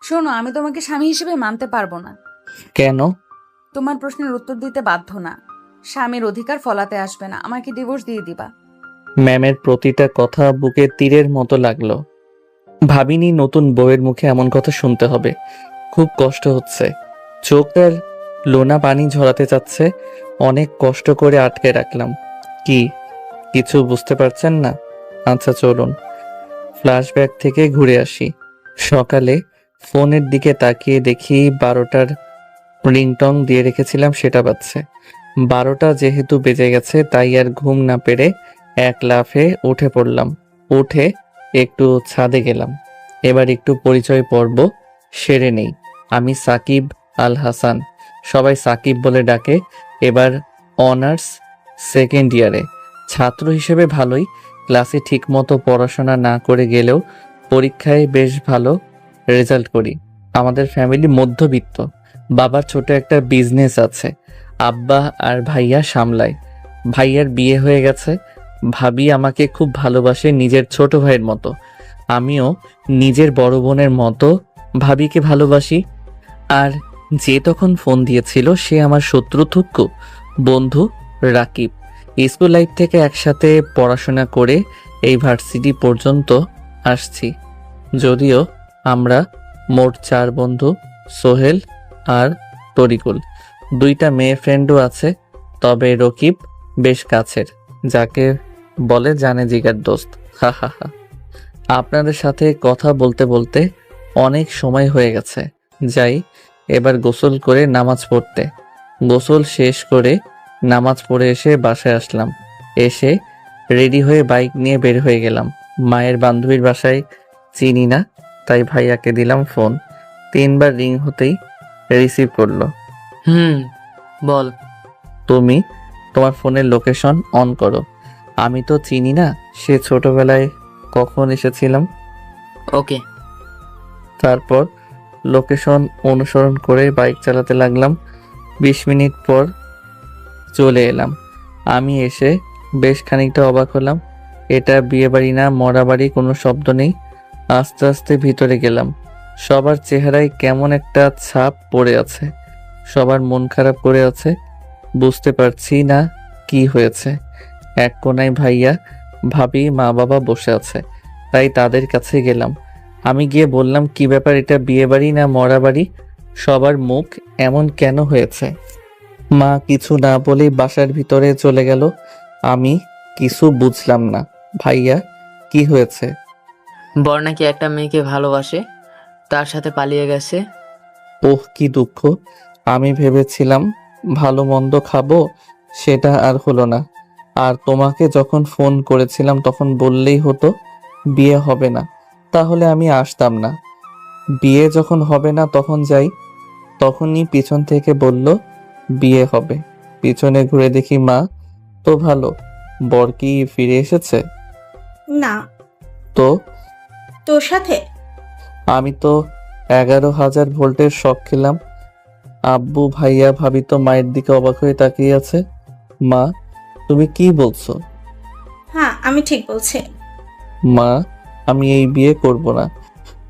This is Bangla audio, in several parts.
শোনো, আমি তোমাকে স্বামী হিসেবে মানতে পারবো না। কেন? তোমার প্রশ্নের উত্তর দিতে বাধ্য না। স্বামীর অধিকার ফলাতে আসবে না। আমাকে ডিভোর্স দিয়ে দিবা। ম্যামের প্রতিটা কথা বুকে তীরের মতো লাগলো। ভাবিনি নতুন বউয়ের মুখে এমন কথা শুনতে হবে। খুব কষ্ট হচ্ছে। চোখের লোনা পানি ঝরাতে চাচ্ছে। অনেক কষ্ট করে আটকে রাখলাম। কি কিছু বুঝতে পারছেন না? আচ্ছা চলুন ফ্ল্যাশব্যাক থেকে ঘুরে আসি। সকালে ফোনের দিকে তাকিয়ে দেখি 12টার রিংটং দিয়ে রেখেছিলাম সেটা বাজছে। 12টা যেহেতু বেজে গেছে তাই আর ঘুম না পেরে এক লাফে উঠে পড়লাম। উঠে একটু ছাদে গেলাম। এবার একটু পরিচয় পর্ব সেরে নেই। আমি সাকিব আল হাসান, সবাই সাকিব বলে ডাকে। এবার অনার্স সেকেন্ড ইয়ারে। ছাত্র হিসেবে ভালোই, ক্লাসে ঠিকমতো পড়াশোনা না করে গেলেও পরীক্ষায় বেশ ভালো রেজাল্ট করি। আমাদের ফ্যামিলি মধ্যবিত্ত। বাবার ছোট একটা বিজনেস আছে, আব্বা আর ভাইয়া সামলায়। ভাইয়ার বিয়ে হয়ে গেছে। ভাবি আমাকে খুব ভালোবাসে, নিজের ছোট ভাইয়ের মতো। আমিও নিজের বড় বোনের মতো ভাবিকে ভালোবাসি। আর যে তখন ফোন দিয়েছিল সে আমার শত্রুথুক্কু বন্ধু রাকিব। স্কুল লাইফ থেকে একসাথে পড়াশোনা করে এই ভার্সিটি পর্যন্ত আসছি। যদিও আমরা মোট 4 বন্ধু, সোহেল আর তরিকুল। 2টা মেয়ে ফ্রেন্ডও আছে, তবে রকিব বেশ কাছের, যাকে বলে জানে জিগার দোস্ত। হা হা হা। আপনাদের সাথে কথা বলতে বলতে অনেক সময় হয়ে গেছে। যাই এবার গোসল করে নামাজ পড়তে। গোসল শেষ করে নামাজ পড়ে এসে বাসায় আসলাম। এসে রেডি হয়ে বাইক নিয়ে বের হয়ে গেলাম। মায়ের বান্ধবীর বাসায় চিনি না, তাই ভাইয়াকে দিলাম ফোন। 3বার রিং হতেই রিসিভ করলো। বল। তুমি তোমার ফোনের লোকেশন অন করো। আমি তো চিনি না সে ছোটবেলায় কখন এসেছিলাম। ওকে। তারপর লোকেশন অনুসরণ করে বাইক চালাতে লাগলাম। 20 মিনিট পর চলে এলাম। আমি এসে বেশ খানিকটা অবাক হলাম। এটা বিয়ে বাড়ি না মরা বাড়ি, কোনো শব্দ নেই। আস্তে আস্তে ভিতরে গেলাম। সবার চেহারায় কেমন একটা ছাপ পড়ে আছে। সবার মন খারাপ করে আছে। বুঝতে পারছি না কি হয়েছে। এক কোনায় ভাইয়া, ভাবি, মা বাবা বসে আছে, তাই তাদের কাছে গেলাম। আমি গিয়ে বললাম, কি ব্যাপার, এটা বিয়ে বাড়ি না মরা বাড়ি? সবার মুখ এমন কেন হয়েছে? মা কিছু না বলেই বাসার ভিতরে চলে গেল। আমি কিছু বুঝলাম না। ভাইয়া, কি হয়েছে? বর নাকি একটা মেয়েকে ভালোবাসে, তার সাথে পালিয়ে গেছে। ওহ, কি দুঃখ। আমি ভেবেছিলাম ভালো মন্দ খাবো, সেটা আর হলো না। আর তোমাকে যখন ফোন করেছিলাম তখন বললেই হতো বিয়ে হবে না, তাহলে আমি আসতাম না। বিয়ে যখন হবে না তখন যাই। তখনই পিছন থেকে বলল বিয়ে হবে। পিছনে ঘুরে দেখি মা তো ভালো। বর কি ফিরে এসেছে? না। তো তোর সাথে? আমি তো 11,000 ভোল্টের শক খেলাম। আব্বু, ভাইয়া, ভাবি তো মায়ের দিকে অবাক হয়ে তাকিয়ে আছে। মা, তুমি কি বলছো? হ্যাঁ, আমি ঠিক বলছি। মা, আমি এই বিয়ে করব না।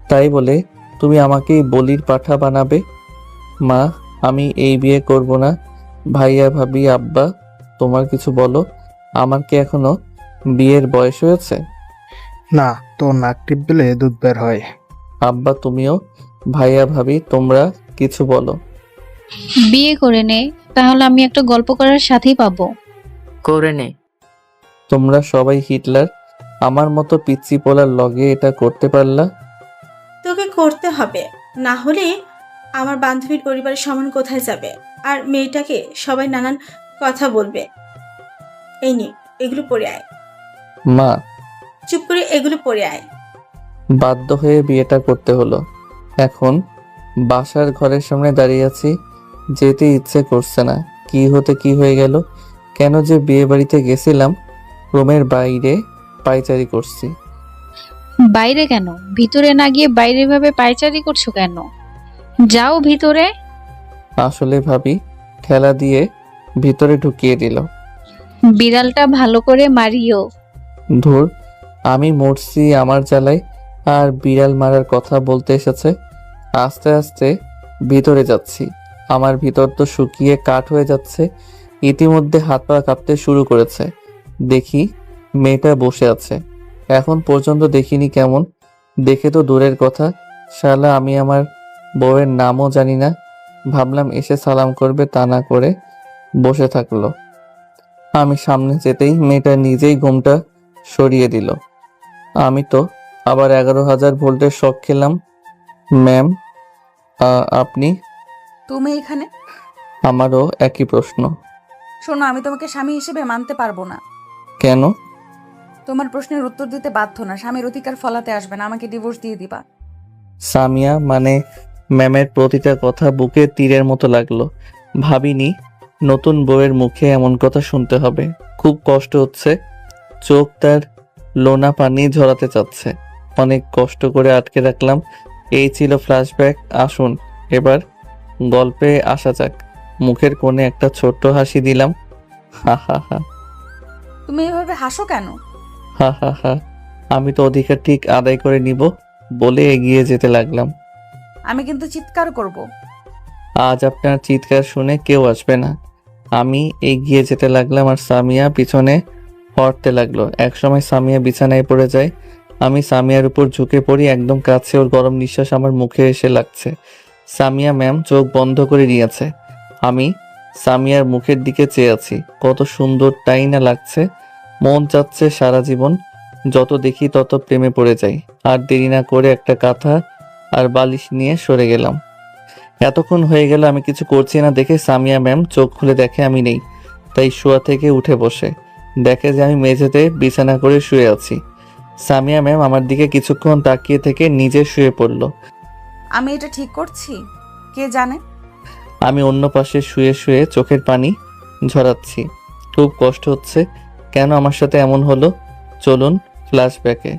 তাই বলে তুমি আমাকেই বলির পাঠা বানাবে? মা, আমি এই বিয়ে করব না। ভাইয়া, ভাবি, আব্বা, তোমার কিছু বলো। আমার কি এখনো বিয়ের বয়স হয়েছে? না, তোর নাক টিপলে দুধ বের হয়। আব্বা, তুমিও। ভাইয়া, ভাবি, তোমরা কিছু বলো। বিয়ে করে নে, তাহলে আমি একটা গল্প করার সাথেই পাবো। করে নে। তোমরা সবাই হিটলার। আমার মতো পিচ্চি পোলার লগে এটা করতে পারলা? তোকে করতে হবে, না হলে আমার বান্ধবীর পরিবারের সম্মান কোথায় যাবে? আর মেয়েটাকে সবাই নানান কথা বলবে। এই নে, এগুলো পরে আয়। মা, চুপ করে এগুলো পরে আয়। বাধ্য হয়ে বিয়েটা করতে হলো। এখন বাসার ঘরের সামনে দাঁড়িয়ে আছি, যেতে ইচ্ছে করছে না। কি হতে কি হয়ে গেল? কেন যে বিয়ে বাড়িতে গেছিলাম? রুমের বাইরে পায়চারি করছি। বাইরে কেন? ভিতরে না গিয়ে বাইরে ভাবে পায়চারি করছো কেন? যাও ভিতরে। আসলে ভাবি ঠেলা দিয়ে ভিতরে ঢুকিয়ে দিল। বিড়ালটা ভালো করে মারিও। ধুর, আমি মরছি আমার জ্বালায়, আর বিড়াল মারার কথা বলতে এসেছে। আস্তে আস্তে ভিতরে যাচ্ছি। আমার ভিতর তো শুকিয়ে কাঠ হয়ে যাচ্ছে। ইতিমধ্যে হাত পা কাঁপতে শুরু করেছে। দেখি মেয়েটা বসে আছে। এখন পর্যন্ত দেখিনি কেমন। দেখে তো দূরের কথা, শালা আমি আমার বউয়ের নামও জানি না। ভাবলাম এসে সালাম করবে, তা না করে বসে থাকলো। আমি সামনে যেতেই মেয়েটা নিজেই ঘুমটা সরিয়ে দিল। আমি তো আবার 11,000 ভোল্টের শক খেলাম। ম্যাম, আপনি? তুমি এখানে? আমারও একই প্রশ্ন। শোনো, আমি তোমাকে স্বামী হিসেবে মানতে পারবো না। কেন? তোমার প্রশ্নের উত্তর দিতে বাধ্য না। স্বামীর অধিকার ফলাতে আসবে না, আমাকে ডিভোর্স দিয়ে দিবা। সামিয়া মানে ম্যামের প্রতিটা কথা বুকে তীরের মতো লাগলো। ভাবিনি নতুন বউয়ের মুখে এমন কথা শুনতে হবে। খুব কষ্ট হচ্ছে। চোখ তার লোনা পানি ঝরাতে চাচ্ছে। অনেক কষ্ট করে আটকে রাখলাম। এই ছিল ফ্ল্যাশব্যাক। আসুন এবার গল্পে আসা যাক। মুখের কোণে একটা ছোট্ট হাসি দিলাম। হা হা হা তুমি এভাবে হাসো কেন? হা হা হা আমি তো অধিকার ঠিক আদায় করে নিব বলে এগিয়ে যেতে লাগলাম। আমি কিন্তু চিৎকার করব। আজ আপনার চিৎকার শুনে কেউ আসবে না। আমি এগিয়ে যেতে লাগলাম আর সামিয়া পিছনে হটতে লাগলো। একসময় সামিয়া বিছানায় পড়ে যায়। আমি সামিয়ার উপর ঝুঁকে পড়ি একদম কাছে। ওর গরম নিঃশ্বাস আমার মুখে এসে লাগছে। সামিয়া ম্যাম চোখ বন্ধ করে নিয়েছে। আমি সামিয়ার মুখের দিকে চেয়ে আছি। কত সুন্দর তাই না লাগছে। মন চাচ্ছে সারা জীবন যত দেখি তত প্রেমে পড়ে যাই। আর দেরি না করে একটা কাঁথা আর বালিশ নিয়ে সরে গেলাম। এতক্ষণ হয়ে গেল আমি কিছু করছি না দেখে সামিয়া ম্যাম চোখ খুলে দেখে আমি নেই। তাই শোয়া থেকে উঠে বসে দেখে যে আমি মেঝেতে বিছানা করে শুয়ে আছি। সামিয়া ম্যাম আমার দিকে কিছুক্ষণ তাকিয়ে থেকে নিজে শুয়ে পড়ল। আমি এটা ঠিক করছি কে জানে। আমি অন্য পাশে শুয়ে শুয়ে চোখের পানি ঝরাচ্ছি। খুব কষ্ট হচ্ছে। কেন আমার সাথে এমন হলো? চলুন ফ্ল্যাশব্যাকে।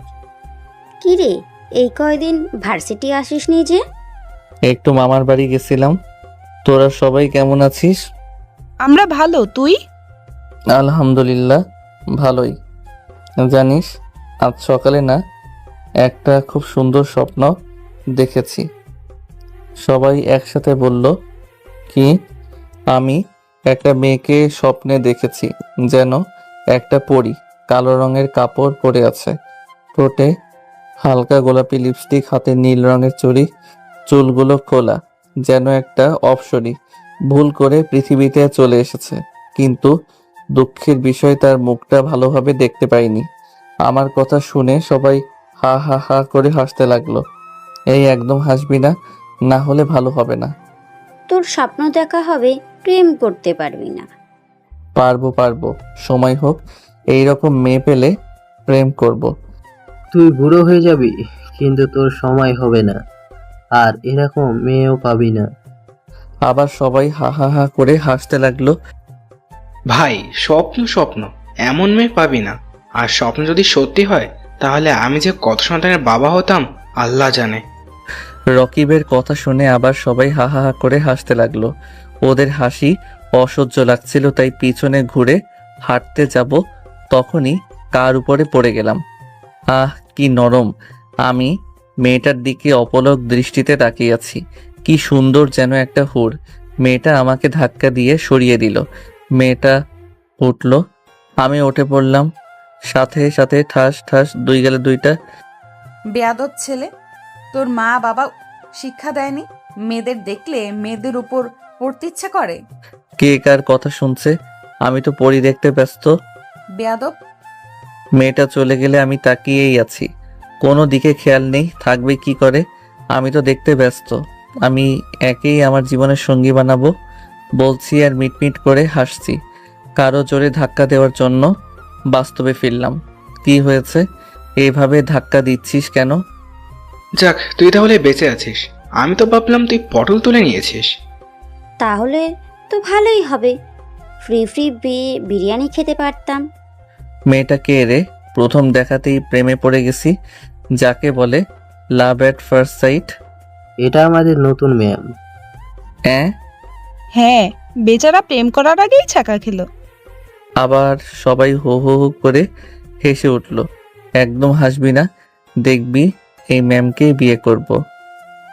কিরে, এই কয়দিন ভার্সিটি আসিসনি যে? একটু মামার বাড়ি গেছিলাম। তোরা সবাই কেমন আছিস? আমরা ভালো, তুই? আলহামদুলিল্লাহ ভালোই। জানিস আজ সকালে না একটা খুব সুন্দর স্বপ্ন দেখেছি। সবাই একসাথে বলল, কি? আমি একটা মেয়েকে স্বপ্নে দেখেছি যেন একটা পরী। কালো রঙের কাপড় পরে আছে, ঠোঁটে হালকা গোলাপি লিপস্টিক, হাতে নীল রঙের চুড়ি, চুলগুলো খোলা যেন একটা অপ্সরী ভুল করে পৃথিবীতে চলে এসেছে। কিন্তু দুঃখের বিষয় তার মুখটা ভালোভাবে দেখতে পাইনি। আমার কথা শুনে সবাই হা হা হা করে হাসতে লাগলো। এই একদম হাসবি না, না হলে ভালো হবে না। তোর স্বপ্ন দেখা হবে, প্রেম করতে পারবি না। পারবো পারবো, সময় হোক। এইরকম মেয়ে পেলে প্রেম করব। তুই বুড়ো হয়ে যাবি, কিন্তু তোর সময় হবে না, আর এরকম মেয়েও পাবি না। আবার সবাই হা হা হা করে হাসতে লাগলো। ভাই, স্বপ্ন স্বপ্ন, এমন মেয়ে পাবি না। আর স্বপ্ন যদি সত্যি হয় তাহলে আমি যে কত সন্তানের বাবা হতাম আল্লাহ জানে। রকিবের কথা শুনে আবার সবাই হা হা হা করে হাসতে লাগলো। ওদের হাসি অসহ্য লাগছিল, তাই পিছনে ঘুরে হাঁটতে যাব তখনই কার উপরে পড়ে গেলাম। আহ কি নরম। আমি মেয়েটার দিকে অপলক দৃষ্টিতে তাকিয়ে আছি। কি সুন্দর যেন একটা হুর। মেয়েটা আমাকে ধাক্কা দিয়ে সরিয়ে দিল। মেয়েটা উঠল, আমি উঠে পড়লাম। সাথে সাথে ঠাস ঠাস দুই গেলে দুইটা। বেয়াদব ছেলে, তোর মা বাবা শিক্ষা দেয়নি মেয়েদের দেখলে মেয়েদের উপর পড়তে ইচ্ছা করে? কে কার কথা শুনছে? আমি তো পরি দেখতে ব্যস্ত। বেয়াদব। মেয়েটা চলে গেলে আমি তাকিয়েই আছি। কোনো দিকে খেয়াল নেই, থাকবে কি করে। আমি তো দেখতে ব্যস্ত। আমি একেই আমার জীবনের সঙ্গী বানাবো বলছি আর মিটমিট করে হাসছি। কারো জোরে ধাক্কা দেওয়ার জন্য বাস্তবে ফিরলাম। কি হয়েছে? এইভাবে ধাক্কা দিচ্ছিস কেন? যাক, তুই তাহলে বেঁচে আছিস। আমি তো ভাবলাম তুই পটল তুলে নিয়েছিস। তাহলে তো ভালোই হবে, ফ্রি ফ্রি বিরিয়ানি খেতে পারতাম। মেয়েটা কে রে? প্রথম দেখাতেই প্রেমে পড়ে গেছি, যাকে বলে লাভ এট ফার্স্ট সাইট। এটা আমাদের নতুন ম্যাম। হ্যাঁ, বেচারা প্রেম করার আগেই ছাকা খেলো। আবার সবাই হো হো হো করে হেসে উঠল। একদম হাসবি না, দেখবি এই ম্যামকে বিয়ে করব।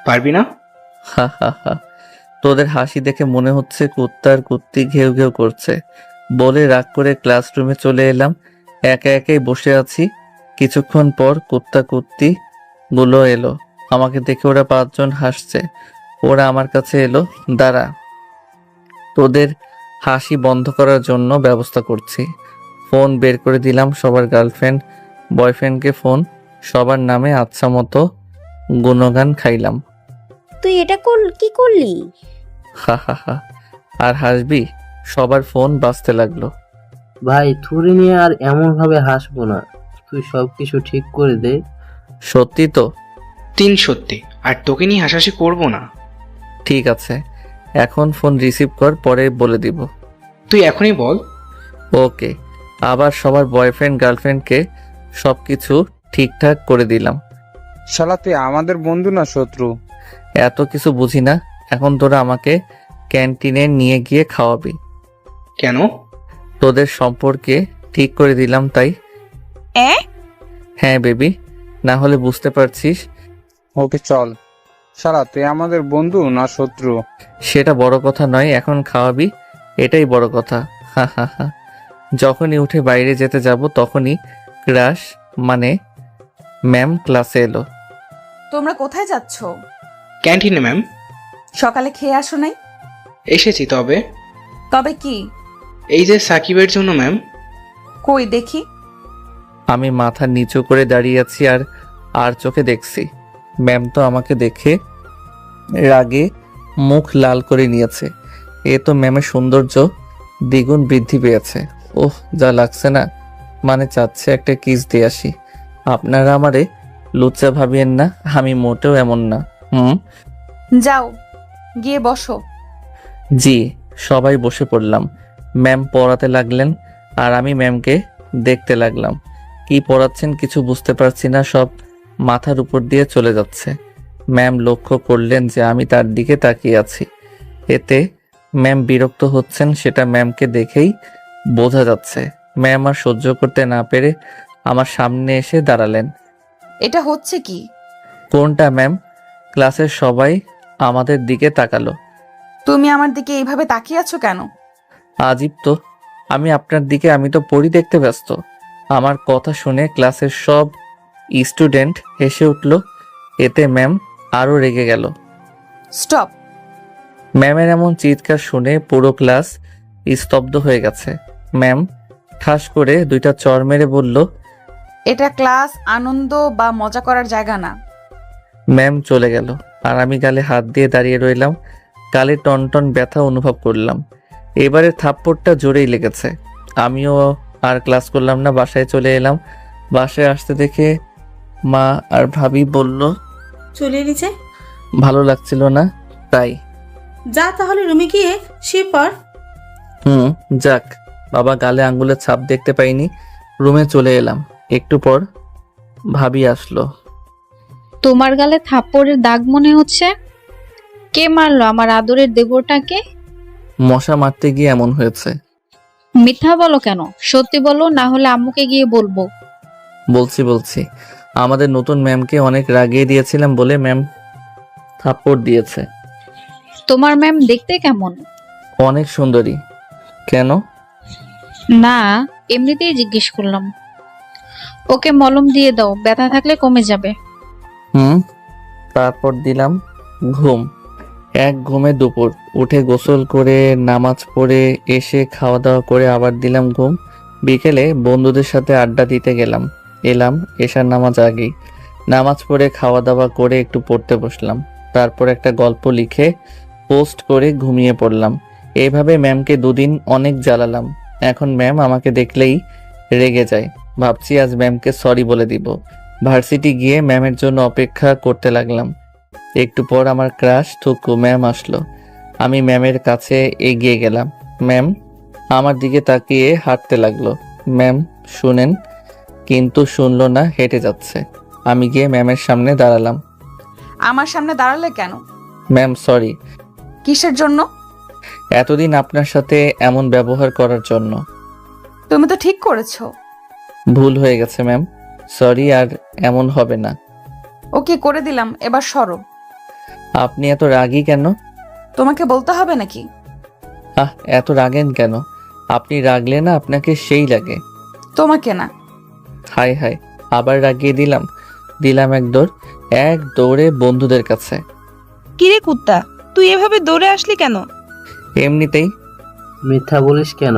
পারবি না? হা হা হা, তোদের হাসি দেখে মনে হচ্ছে কুত্তার কুত্তি ঘেউ ঘেউ করছে। বলে রাগ করে ক্লাসরুমে চলে এলাম। একা একাই বসে আছি। কিছুক্ষণ পর কুত্তা কুত্তি গুলো এলো। আমাকে দেখে ওরা 5 জন হাসছে। ওরা আমার কাছে এলো। দাঁড়া, তোদের হাসি বন্ধ করার জন্য ব্যবস্থা করছি। ফোন বের করে দিলাম। সবার গার্লফ্রেন্ড বয়ফ্রেন্ডকে ফোন, সবার নামে আচ্ছা মতো গুণগান খাইলাম। তুই এটা কি করলি? হা হা হা, আর হাসবি? সবার ফোন বাজতে লাগলো। ভাই থুরি নিয়ে আর এমন ভাবে হাসবো না, তুই সবকিছু ঠিক করে দে। সত্যি তো? 3 সত্যি, আর তোকে নিয়ে হাসাহাসি করবো না। ঠিক আছে, এখন ফোন রিসিভ কর, পরে বলে দিব। তুই এখনই বল। ওকে। আবার সবার বয়ফ্রেন্ড গার্লফ্রেন্ডকে সবকিছু ঠিকঠাক করে দিলাম। শালা তুই আমাদের বন্ধু না শত্রু? এত কিছু বুঝি না। এখন তোরা আমাকে ক্যান্টিনে নিয়ে গিয়ে খাওয়াবি। কেন? তোদের সম্পর্কে ঠিক করে দিলাম তাই। হ্যাঁ বেবি, না হলে বুঝতে পারছিস। ওকে চল। শালা তুই আমাদের বন্ধু না শত্রু? সেটা বড় কথা নয়, এখন খাওয়াবি, এটাই বড় কথা। হা হা হা। যখনই উঠে বাইরে যেতে যাব তখনই ক্রাশ মানে ম্যাম ক্লাসে এলো। তোমরা কোথায় যাচ্ছ? ক্যান্টিনে ম্যাম। সকালে খেয়ে আসো নাই? এসেছি তবে। তবে কি? এই যে সাকিবের জন্য ম্যাম। কই দেখি। আমি মাথা নিচু করে দাঁড়িয়ে আছি আর চোখে দেখছি ম্যাম তো আমাকে দেখে রাগে মুখ লাল করে নিয়েছে। এ তো ম্যামের সৌন্দর্য দ্বিগুণ বৃদ্ধি পেয়েছে। ওহ, যা লাগছে না, মানে চাচ্ছে একটা কিস দিয়ে আসি। আপনারা আমারে লুচ্চা ভাবিয়েন না, আমি মোটেও এমন না। যাও, গিয়ে বসো। জি। সবাই বসে পড়লাম। ম্যাম পড়াতে লাগলেন আর আমি ম্যামকে দেখতে লাগলাম। কি পড়াচ্ছেন কিছু বুঝতে পারছি না, সব মাথার উপর দিয়ে চলে যাচ্ছে। ম্যাম লক্ষ্য করলেন যে আমি তার দিকে তাকিয়ে আছি। এতে ম্যাম বিরক্ত হচ্ছেন, সেটা ম্যামকে দেখেই বোঝা যাচ্ছে। ম্যাম আর সহ্য করতে না পেরে আমার সামনে এসে দাঁড়ালেন। এটা হচ্ছে কি? কোনটা ম্যাম? ক্লাসের সবাই আমাদের দিকে তাকালো। তুমি আমার দিকে এইভাবে তাকিয়ে আছো কেন? আজীব তো, আমি আপনার দিকে, আমি তো পড়ি দেখতে ব্যস্ত। আমার কথা শুনে ক্লাসের সব স্টুডেন্ট হেসে উঠল। এতে ম্যাম আরো রেগে গেল। স্টপ। ম্যামের এমন চিৎকার শুনে পুরো ক্লাস স্তব্ধ হয়ে গেছে। ম্যাম ঠাস করে 2টা চড় মেরে বলল, এটা ক্লাস আনন্দ বা মজা করার জায়গা না। ম্যাম চলে গেল আর আমি গালে হাত দিয়ে দাঁড়িয়ে রইলাম। গালে টনটন ব্যথা অনুভব করলাম। এবারে থাপ্পড়টা জোরেই লেগেছে। আমিও আর ক্লাস করলাম না, বাসায় চলে এলাম। বাসায় আসতে দেখে মা আর ভাবি বলল, চলে এলি যে? ভালো লাগছিল না তাই। যা তাহলে রুমে গিয়ে শুয়ে পড়। যাক, বাবা গালে আঙ্গুলের ছাপ দেখতে পাইনি। রুমে চলে এলাম। একটু পর ভাবি আসলো। তোমার গালে থাপ্পড়ের দাগ মনে হচ্ছে। কে মারলো আমার আদরের দেবরটাকে? মশা মারতে গিয়ে এমন হয়েছে। মিথ্যা বলো কেন? সত্যি বলো, না হলে আম্মুকে গিয়ে বলবো। বলছি আমাদের নতুন ম্যামকে অনেক রাগিয়ে দিয়েছিলাম বলে ম্যাম থাপ্পড় দিয়েছে। তোমার ম্যাম দেখতে কেমন? অনেক সুন্দরী। কেন? না, এমনিতেই জিজ্ঞেস করলাম। ওকে মলম দিয়ে দাও, ব্যথা থাকলে কমে যাবে। তারপর দিলাম ঘুম। এক ঘুমে দুপুর। উঠে গোসল করে নামাজ পড়ে এসে খাওয়া দাওয়া করে আবার দিলাম ঘুম। বিকেলে বন্ধুদের সাথে আড্ডা দিতে গেলাম। এলাম এশার নামাজ আগেই। নামাজ পড়ে খাওয়া দাওয়া করে একটু পড়তে বসলাম। তারপর একটা গল্প লিখে পোস্ট করে ঘুমিয়ে পড়লাম। এইভাবে ম্যামকে 2 দিন অনেক জ্বালালাম। এখন ম্যাম আমাকে দেখলেই রেগে যায়। ভাবছি আজ ম্যামকে সরি বলে দিব। ভার্সিটি গিয়ে ম্যামের জন্য অপেক্ষা করতে লাগলাম। একটু পর আমার ক্রাশ থুকু ম্যাম আসলো। আমি ম্যামের কাছে এগিয়ে গেলাম। ম্যাম আমার দিকে তাকিয়ে হাঁটতে লাগলো। ম্যাম শুনেন, কিন্তু শুনলো না, হেঁটে যাচ্ছে। আমি গিয়ে ম্যামের সামনে দাঁড়ালাম। আমার সামনে দাঁড়ালে কেন? Ma'am sorry. কিসের জন্য? এতদিন আপনার সাথে এমন ব্যবহার করার জন্য। তুমি তো ঠিক করেছো। ভুল হয়ে গেছে ম্যাম, সরি, আর এমন হবে না। ওকে করে দিলাম, এবার সরো। আপনি এত রাগী কেন? তোমাকে বলতে হবে নাকি? এত রাগেন কেন? আপনি রাগলে না আপনাকে সেই লাগে। তোমাকে না। হায় হায়, আবার রাগিয়ে দিলাম এক দৌড়ে বন্ধুদের কাছে। কিরে কুত্তা, তুই এভাবে দৌড়ে আসলি কেন? এমনিতেই। মিথ্যা বলিস কেন?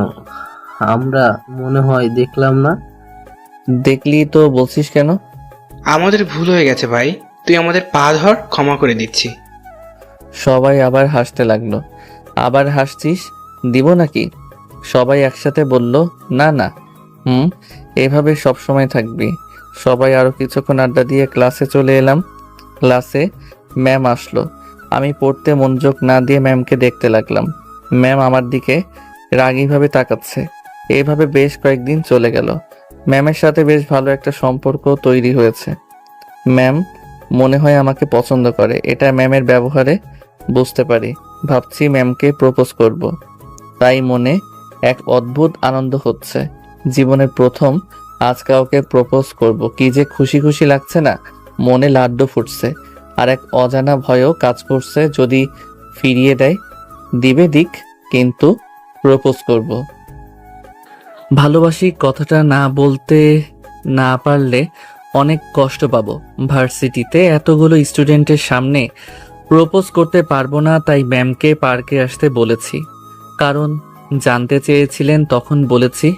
আমরা মনে হয় দেখলাম না। দেখলি তো বলছিস কেন? আমাদের ভুল হয়ে গেছে ভাই, তুই আমাদের পা ধর, ক্ষমা করে দিচ্ছি। সবাই আবার হাসতে লাগলো। আবার হাসছিস, দিব নাকি? সবাই একসাথে বলল, না না। এভাবে সব সময় থাকবি। সবাই আরো কিছুক্ষণ আড্ডা দিয়ে ক্লাসে চলে এলাম। ক্লাসে ম্যাম আসলো। আমি পড়তে মনোযোগ না দিয়ে ম্যামকে দেখতে লাগলাম। ম্যাম আমার দিকে রাগীভাবে তাকাচ্ছে। এইভাবে বেশ কয়েকদিন চলে গেল। ম্যামের সাথে বেশ ভালো একটা সম্পর্ক তৈরি হয়েছে। ম্যাম মনে হয় আমাকে পছন্দ করে, এটা ম্যামের ব্যবহারে বুঝতে পারি। ভাবছি ম্যামকে প্রপোজ করব। তাই মনে এক অদ্ভুত আনন্দ হচ্ছে। জীবনের প্রথম আজ কাউকে প্রপোজ করব, কি যে খুশি খুশি লাগছে না, মনে লাড্ডু ফুটছে। আর এক অজানা ভয়ও কাজ করছে, যদি ফিরিয়ে দেয় দিবে দিক, কিন্তু প্রপোজ করব। ভালোবাসি কথাটা না বলতে না পারলে অনেক কষ্ট পাবো। ভার্সিটিতে এতগুলো স্টুডেন্টের সামনে প্রপোজ করতে পারবো না, তাই ম্যামকে পার্কে আসতে বলেছি। কারণ জানতে চেয়েছিলেন, তখন বলেছি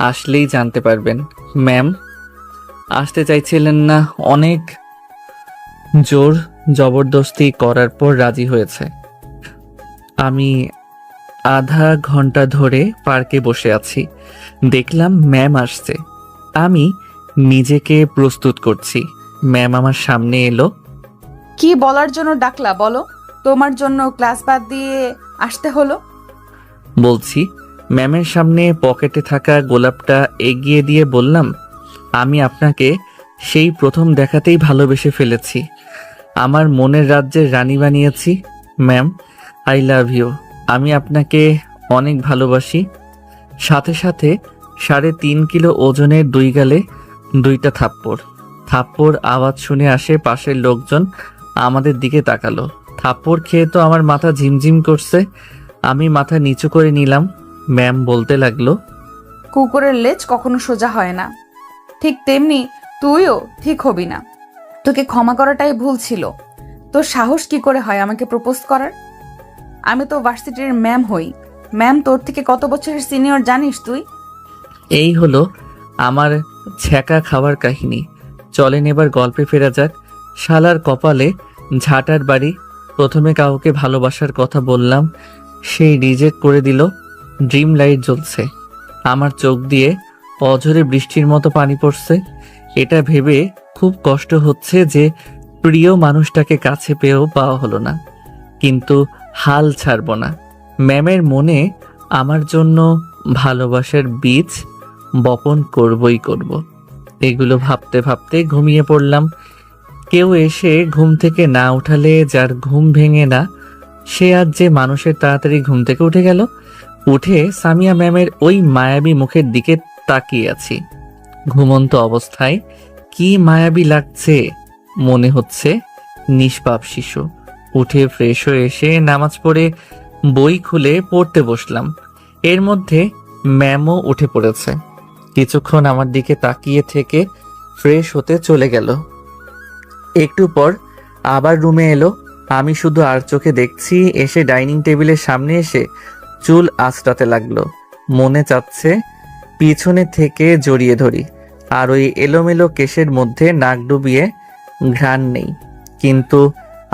আসলেই জানতে পারবেন। ম্যাম আসতে চাইছিলেন না, অনেক জোর জবরদস্তি করার পর রাজি হয়েছে। আমি আধা ঘন্টা ধরে পার্কে বসে আছি। দেখলাম ম্যাম আসছে। আমি নিজেকে প্রস্তুত করছি। ম্যাম আমার সামনে এলো। কি বলার জন্য ডাকলা বলো? তোমার জন্য ক্লাস বাদ দিয়ে আসতে হলো। বলছি, ম্যামের সামনে পকেটে থাকা গোলাপটা এগিয়ে দিয়ে বললাম, আমি আপনাকে সেই প্রথম দেখাতেই ভালোবেসে ফেলেছি। আমার মনের রাজ্যের রানী বানিয়েছি। Ma'am, I love you. আমি আপনাকে অনেক ভালোবাসি। সাথে সাথে 3.5 কিলো ওজনের 2 গালে 2টা থাপ্পড় আওয়াজ শুনে আসে পাশের লোকজন আমাদের দিকে তাকালো। থাপ্পড় খেয়ে তো আমার মাথা ঝিমঝিম করছে। আমি মাথা নিচু করে নিলাম। ম্যাম বলতে লাগলো, কুকুরের লেজ কখনো সোজা হয় না, ঠিক তেমনি তুইও ঠিক হবি না। তোকে ক্ষমা করাটাই ভুল ছিল। তোর সাহস কি করে হয় আমাকে প্রপোজ করার? আমি তো ভার্সিটির ম্যাম হই। ম্যাম তোর থেকে কত বছরের সিনিয়র জানিস তুই? এই হলো আমার ছ্যাঁকা খাওয়ার কাহিনী। চলেন এবার গল্পে ফেরা যাক। শালার কপালে ঝাঁটার বাড়ি। প্রথমে কাউকে ভালোবাসার কথা বললাম, সেই রিজেক্ট করে দিল। ড্রিম লাইট জ্বলছে, আমার চোখ দিয়ে অঝরে বৃষ্টির মতো পানি পড়ছে। এটা ভেবে খুব কষ্ট হচ্ছে যে প্রিয় মানুষটাকে কাছে পেয়েও পাওয়া হলো না, কিন্তু হাল ছাড়ব না। ম্যামের মনে আমার জন্য ভালোবাসার বীজ বপন করবই করব। এগুলো ভাবতে ভাবতে ঘুমিয়ে পড়লাম। কেউ এসে ঘুম থেকে না উঠালে যার ঘুম ভেঙে না, সে আজ যে মানুষের তাড়াতাড়ি ঘুম থেকে উঠে গেল। উঠে সামিয়া ম্যামের ওই মায়াবী মুখের দিকে তাকিয়ে আছি। ঘুমন্ত অবস্থায় কি মায়াবী লাগছে, মনে হচ্ছে নিষ্পাপ শিশু। উঠে ফ্রেশ হয়ে এসে নামাজ পড়ে বই খুলে পড়তে বসলাম। এর মধ্যে ম্যামও উঠে পড়েছে। কিছুক্ষণ আমার দিকে তাকিয়ে থেকে ফ্রেশ হতে চলে গেল। একটু পর আবার রুমে এলো। আমি শুধু আর চোখে দেখছি। এসে ডাইনিং টেবিলের সামনে এসে চুল আঁচড়াতে লাগলো। মনে চাচ্ছে পিছনে থেকে জড়িয়ে ধরি, আর ওই এলোমেলো কেশের মধ্যে নাক ডুবিয়ে ঘ্রাণ নেই। কিন্তু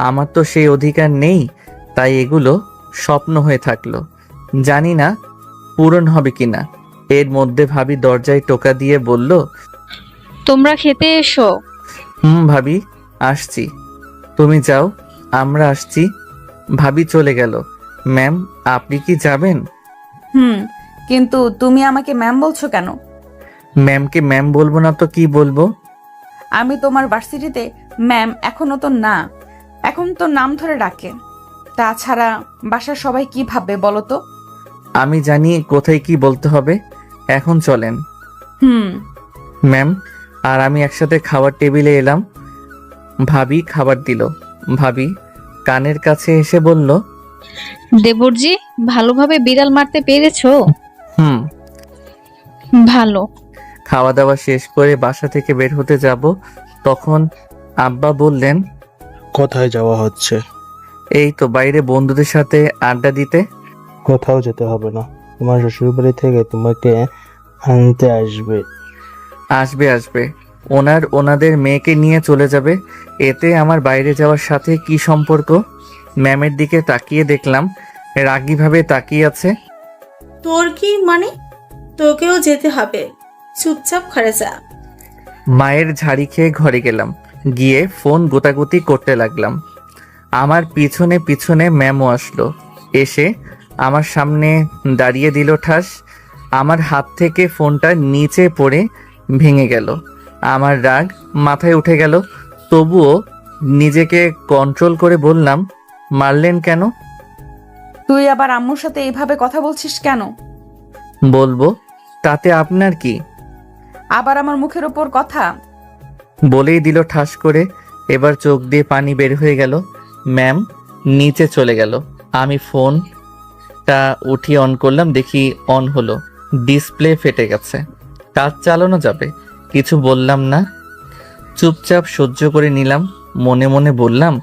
আমার তো সেই অধিকার নেই, তাই এগুলো স্বপ্ন হয়ে থাকলো। জানি না পূরণ হবে কিনা। এর মধ্যে ভাবি দরজায় টোকা দিয়ে বলল, তোমরা খেতে এসো। ভাবি আসছি, তুমি যাও, আমরা আসছি। ভাবি চলে গেল। ম্যাম, আপনি কি যাবেন? কিন্তু তুমি আমাকে ম্যাম বলছো কেন? ম্যামকে ম্যাম বলবো না তো কি বলবো? আমি তোমার ভার্সিটিতে ম্যাম এখনো তো না, এখন তো নাম ধরে ডাকে। তাছাড়া বাসার সবাই কি ভাববে বলো তো? আমি জানি কোথায় কি বলতে হবে। এখন চলেন। ম্যাম আর আমি একসাথে খাবার টেবিলে এলাম। ভাবি খাবার দিল। ভাবি, কানের কাছে এসে বলল, দেবরজি, ভালোভাবে বিড়াল মারতে পেরেছো? হুম। ভালো। খাওয়া দাওয়া শেষ করে বাসা থেকে বের হতে যাব, তখন আব্বা বললেন, কোথায় যাওয়া হচ্ছে? এই তো বাইরে বন্ধুদের সাথে আড্ডা দিতে। কোথাও যেতে হবে না, তোমার শ্বশুরবাড়ি থেকে তোমাকে আনতে আসবে। আসবে আসবে, ওনাদের মেয়েকে নিয়ে চলে যাবে, এতে আমার বাইরে যাওয়ার সাথে কি সম্পর্ক? ম্যামের দিকে তাকিয়ে দেখলাম রাগীভাবে তাকিয়ে আছে। তোর কি মানে? তোকেও যেতে হবে, চুপচাপ ঘরে যা। মায়ের ঝাড়ি খেয়ে ঘরে গেলাম, গিয়ে ফোন গোতাগুতি করতে লাগলাম। আমার পিছনে পিছনে ম্যামও আসলো, এসে আমার সামনে দাঁড়িয়ে দিল ঠাস। আমার হাত থেকে ফোনটা নিচে পড়ে ভেঙে গেল। আমার রাগ মাথায় উঠে গেল, তবুও নিজেকে কন্ট্রোল করে বললাম, মারলেন কেন? তুই আবার আম্মুর সাথে এইভাবে কথা বলছিস কেন? বলবো, তাতে আপনার কি? আবার আমার মুখের ওপর কথা? বলেই দিল ঠাস করে। এবার চোখ দিয়ে পানি বের হয়ে গেল। ম্যাম নিচে চলে গেল। আমি ফোনটা উঠিয়ে অন করলাম, দেখি অন হলো, ডিসপ্লে ফেটে গেছে। কাজ চালানো যাবে, কিছু বললাম না, চুপচাপ সহ্য করে নিলাম। মনে মনে বললাম,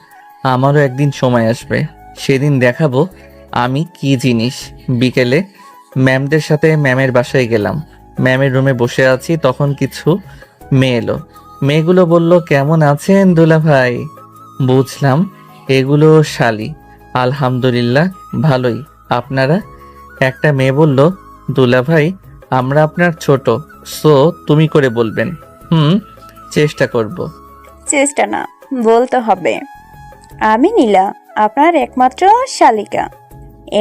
আমারও একদিন সময় আসবে, সেদিন দেখাবো আমি কি জিনিস। বিকেলে ম্যামদের সাথে ম্যামের বাসায় গেলাম। ম্যামের রুমে বসে আছি, তখন কিছু মেয়ে এলো। মেয়েগুলো বলল, কেমন আছেন দুলা ভাই? বুঝলাম এগুলো শালি। আলহামদুলিল্লাহ ভালোই, আপনারা? একটা মেয়ে বলল, দুলা ভাই আমরা আপনার ছোট, সো তুমি করে বলবেন। চেষ্টা করব। চেষ্টা না, বলতে হবে। আমি নীলা, আপনার একমাত্র শালিকা।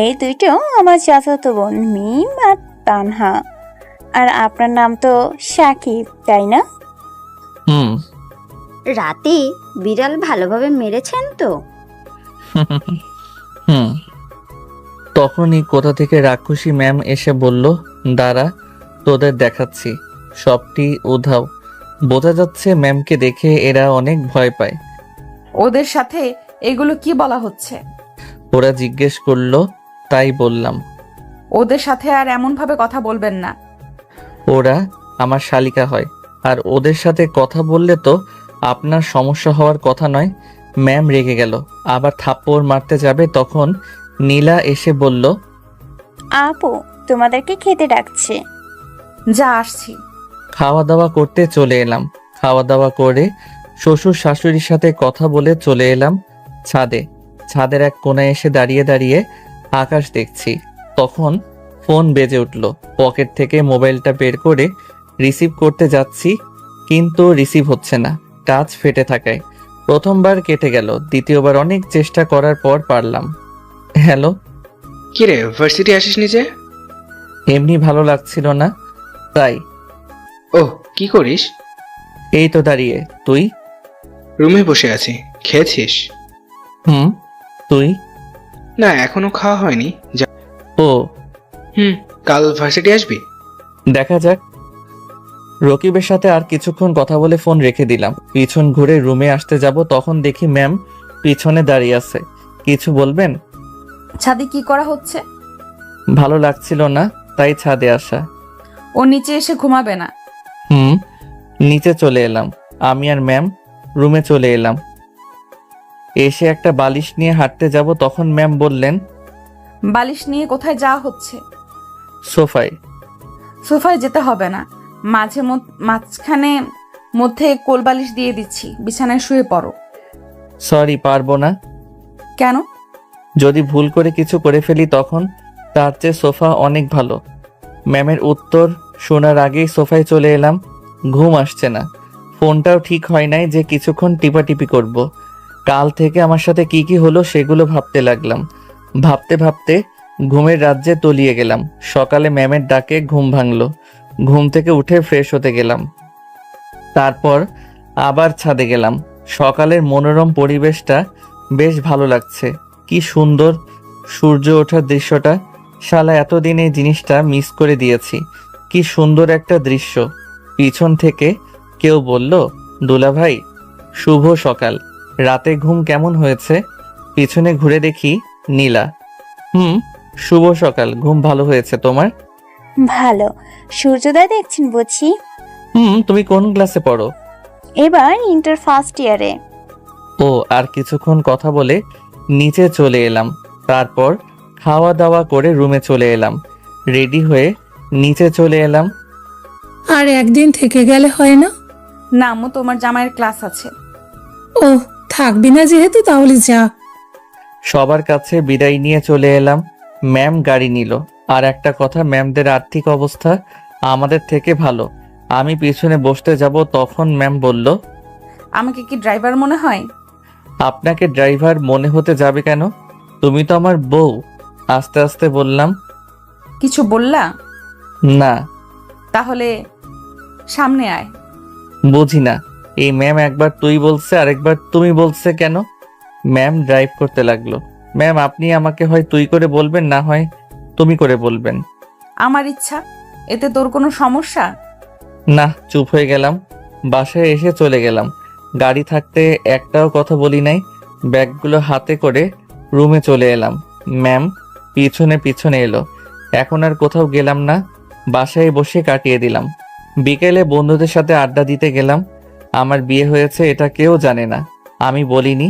এই দুইটো আমার চাচাতো বোন, মিম আর তানহা। আর আপনার নাম তো সাকিব, তাই না? রাতে বিড়াল ভালোভাবে মেরেছেন তো? তখনই কোথা থেকে রাক্ষসী ম্যাম এসে বলল, দাঁড়া তোদের দেখাচ্ছি। সবটি উধাও। বোঝা যাচ্ছে ম্যামকে দেখে এরা অনেক ভয় পায়। ওদের সাথে এগুলো কি বলা হচ্ছে? ওরা জিজ্ঞেস করলো, তাই বললাম। ওদের সাথে আর এমন ভাবে কথা বলবেন না। ওরা আমার শালিকা হয়, আর ওদের সাথে কথা বললে তো আপনার সমস্যা হওয়ার কথা নয়। ম্যাম রেগে গেল, আবার থাপ্পড় মারতে যাবে, তখন নীলা এসে বলল, আপু তোমাদেরকে খেতে ডাকছে। যা, আসছি। খাওয়া দাওয়া করতে চলে এলাম। খাওয়া দাওয়া করে শ্বশুর শাশুড়ির সাথে কথা বলে চলে এলাম ছাদে। ছাদের এক কোণায় এসে দাঁড়িয়ে দাঁড়িয়ে আকাশ দেখছি। তখন ফোন বেজে উঠল। পকেট থেকে মোবাইলটা বের করে রিসিভ করতে যাচ্ছি, কিন্তু রিসিভ হচ্ছে না, টাচ ফেটে থাকায়। প্রথমবার কেটে গেল, দ্বিতীয়বার অনেক চেষ্টা করার পর পারলাম। হ্যালো। কিরে, ভার্সিটি আসিস নিজে? এমনি ভালো লাগছিল না, তাই। ওহ, কি করিস? এই তো দাঁড়িয়ে। তুই? রুমে বসে আছি। খেয়েছিস? তুই? না, এখনো খাওয়া হয়নি। ও। কাল ভার্সিটি আসবি? দেখা যাক। রকিবের সাথে আর কিছুক্ষণ কথা বলে ফোন রেখে দিলাম। পিছন ঘুরে রুমে আসতে যাব, তখন দেখি ম্যাম পিছনে দাঁড়িয়ে আছে। কিছু বলবেন? ছাদে কি করা হচ্ছে? ভালো লাগছিল না, তাই ছাদে আসা। ও নিচে এসে ঘুমাবে না? নিচে চলে এলাম। আমি আর ম্যাম রুমে চলে এলাম। এসে একটা বালিশ নিয়ে হাঁটতে যাব, তখন ম্যাম বললেন, বালিশ নিয়ে কোথায় যাওয়া হচ্ছে? সোফায়। সোফায় যেতে হবে না, মাঝখানে মধ্যে কোলবালিশ দিয়ে দিচ্ছি, বিছানায় শুয়ে পড়ো। সরি, পারবো না। কেন? যদি ভুল করে কিছু করে ফেলি তখন? তার চেয়ে সোফা অনেক ভালো। ম্যামের উত্তর শোনার আগেই সোফায় চলে এলাম। ঘুম আসছে না, ফোনটাও ঠিক হয় নাই যে কিছুক্ষণ টিপাটিপি করব। কাল থেকে আমার সাথে কি কি হলো সেগুলো ভাবতে লাগলাম। ভাবতে ভাবতে ঘুমের রাজ্যে তলিয়ে গেলাম। সকালে ম্যামের ডাকে ঘুম ভাঙলো। ঘুম থেকে উঠে ফ্রেশ হতে গেলাম, তারপর আবার ছাদে গেলাম। সকালের মনোরম পরিবেশটা বেশ ভালো লাগছে। কি সুন্দর সূর্য ওঠার দৃশ্যটা। শালা এতদিন এই জিনিসটা মিস করে দিয়েছি। কি সুন্দর একটা দৃশ্য। পিছন থেকে কেউ বলল, দুলা ভাই শুভ সকাল। রাতে ঘুম কেমন হয়েছে? পিছনে ঘুরে দেখি নীলা। শুভ সকাল। ঘুম ভালো হয়েছে তোমার? ভালো। সূর্যোদয় দেখছেন বুঝি? তুমি কোন ক্লাসে পড়ো? এবার ইন্টার ফার্স্ট ইয়ারে। ও, আর কিছুক্ষণ কথা বলে নিচে চলে এলাম। তারপর খাওয়া দাওয়া করে রুমে চলে এলাম। রেডি হয়ে নিচে চলে এলাম। আর একদিন থেকে গেলে হয় না? না আম্মু, তোমার জামাইয়ের ক্লাস আছে। ও, থাকবি না যেহেতু তাহলে যা। সবার কাছে বিদায় নিয়ে চলে এলাম। ম্যাম গাড়ি নিল। আর একটা কথা, ম্যামদের আর্থিক অবস্থা আমাদের থেকে ভালো। আমি পিছনে বসতে যাব, তখন ম্যাম বলল, আমাকে কি ড্রাইভার মনে হয়? আপনাকে ড্রাইভার মনে হতে যাবে কেন? তুমি তো আমার বউ। আস্তে আস্তে বললাম। কিছু বললা? না। তাহলে সামনে আয়। বুঝি না, এই ম্যাম একবার তুই বলছে আর একবার তুমি বলছে কেন? ম্যাম ড্রাইভ করতে লাগলো। ম্যাম, আপনি আমাকে হয় তুই করে বলবেন, না হয় তুমি করে বলবেন। আমার ইচ্ছা। এতে তোর কোনো সমস্যা? না। চুপ হয়ে গেলাম। বাসায় এসে চলে গেলাম। গাড়ি থাকতে একটাও কথা বলি নাই। ব্যাগগুলো হাতে করে রুমে চলে এলাম। ম্যাম পিছনে পিছনে এলো। এখন আর কোথাও গেলাম না, বাসায় বসে কাটিয়ে দিলাম। বিকেলে বন্ধুদের সাথে আড্ডা দিতে গেলাম। আমার বিয়ে হয়েছে এটা কেউ জানে না, আমি বলিনি,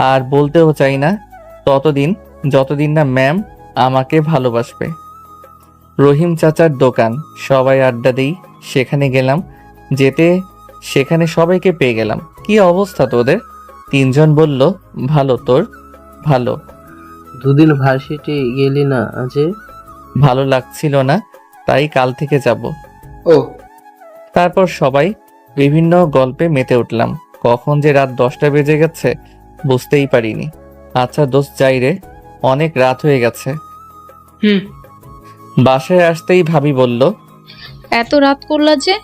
আর বলতেও চাই না ততদিন যতদিন না ম্যাম আমাকে ভালোবাসবে। রহিম চাচার দোকান, সবাই আড্ডা দিই, সেখানে গেলাম। যেতে সেখানে সবাইকে পেয়ে গেলাম। কি অবস্থা তোদের? তিনজন বলল, ভালো। তোর? ভালো। দুদিন ভার্সিটি গেলি না যে? ভালো লাগছিল না, তাই কাল থেকে যাব। ও, তারপর সবাই বিভিন্ন গল্পে মেতে উঠলাম। কখন যে রাত 10টা বেজে গেছে বুঝতেই পারিনি। আচ্ছা দোস্ত, যাই রে, অনেক রাত হয়ে গেছে। হুম। বাসায় আসতেই ভাবি বলল, এত রাত করলা যে?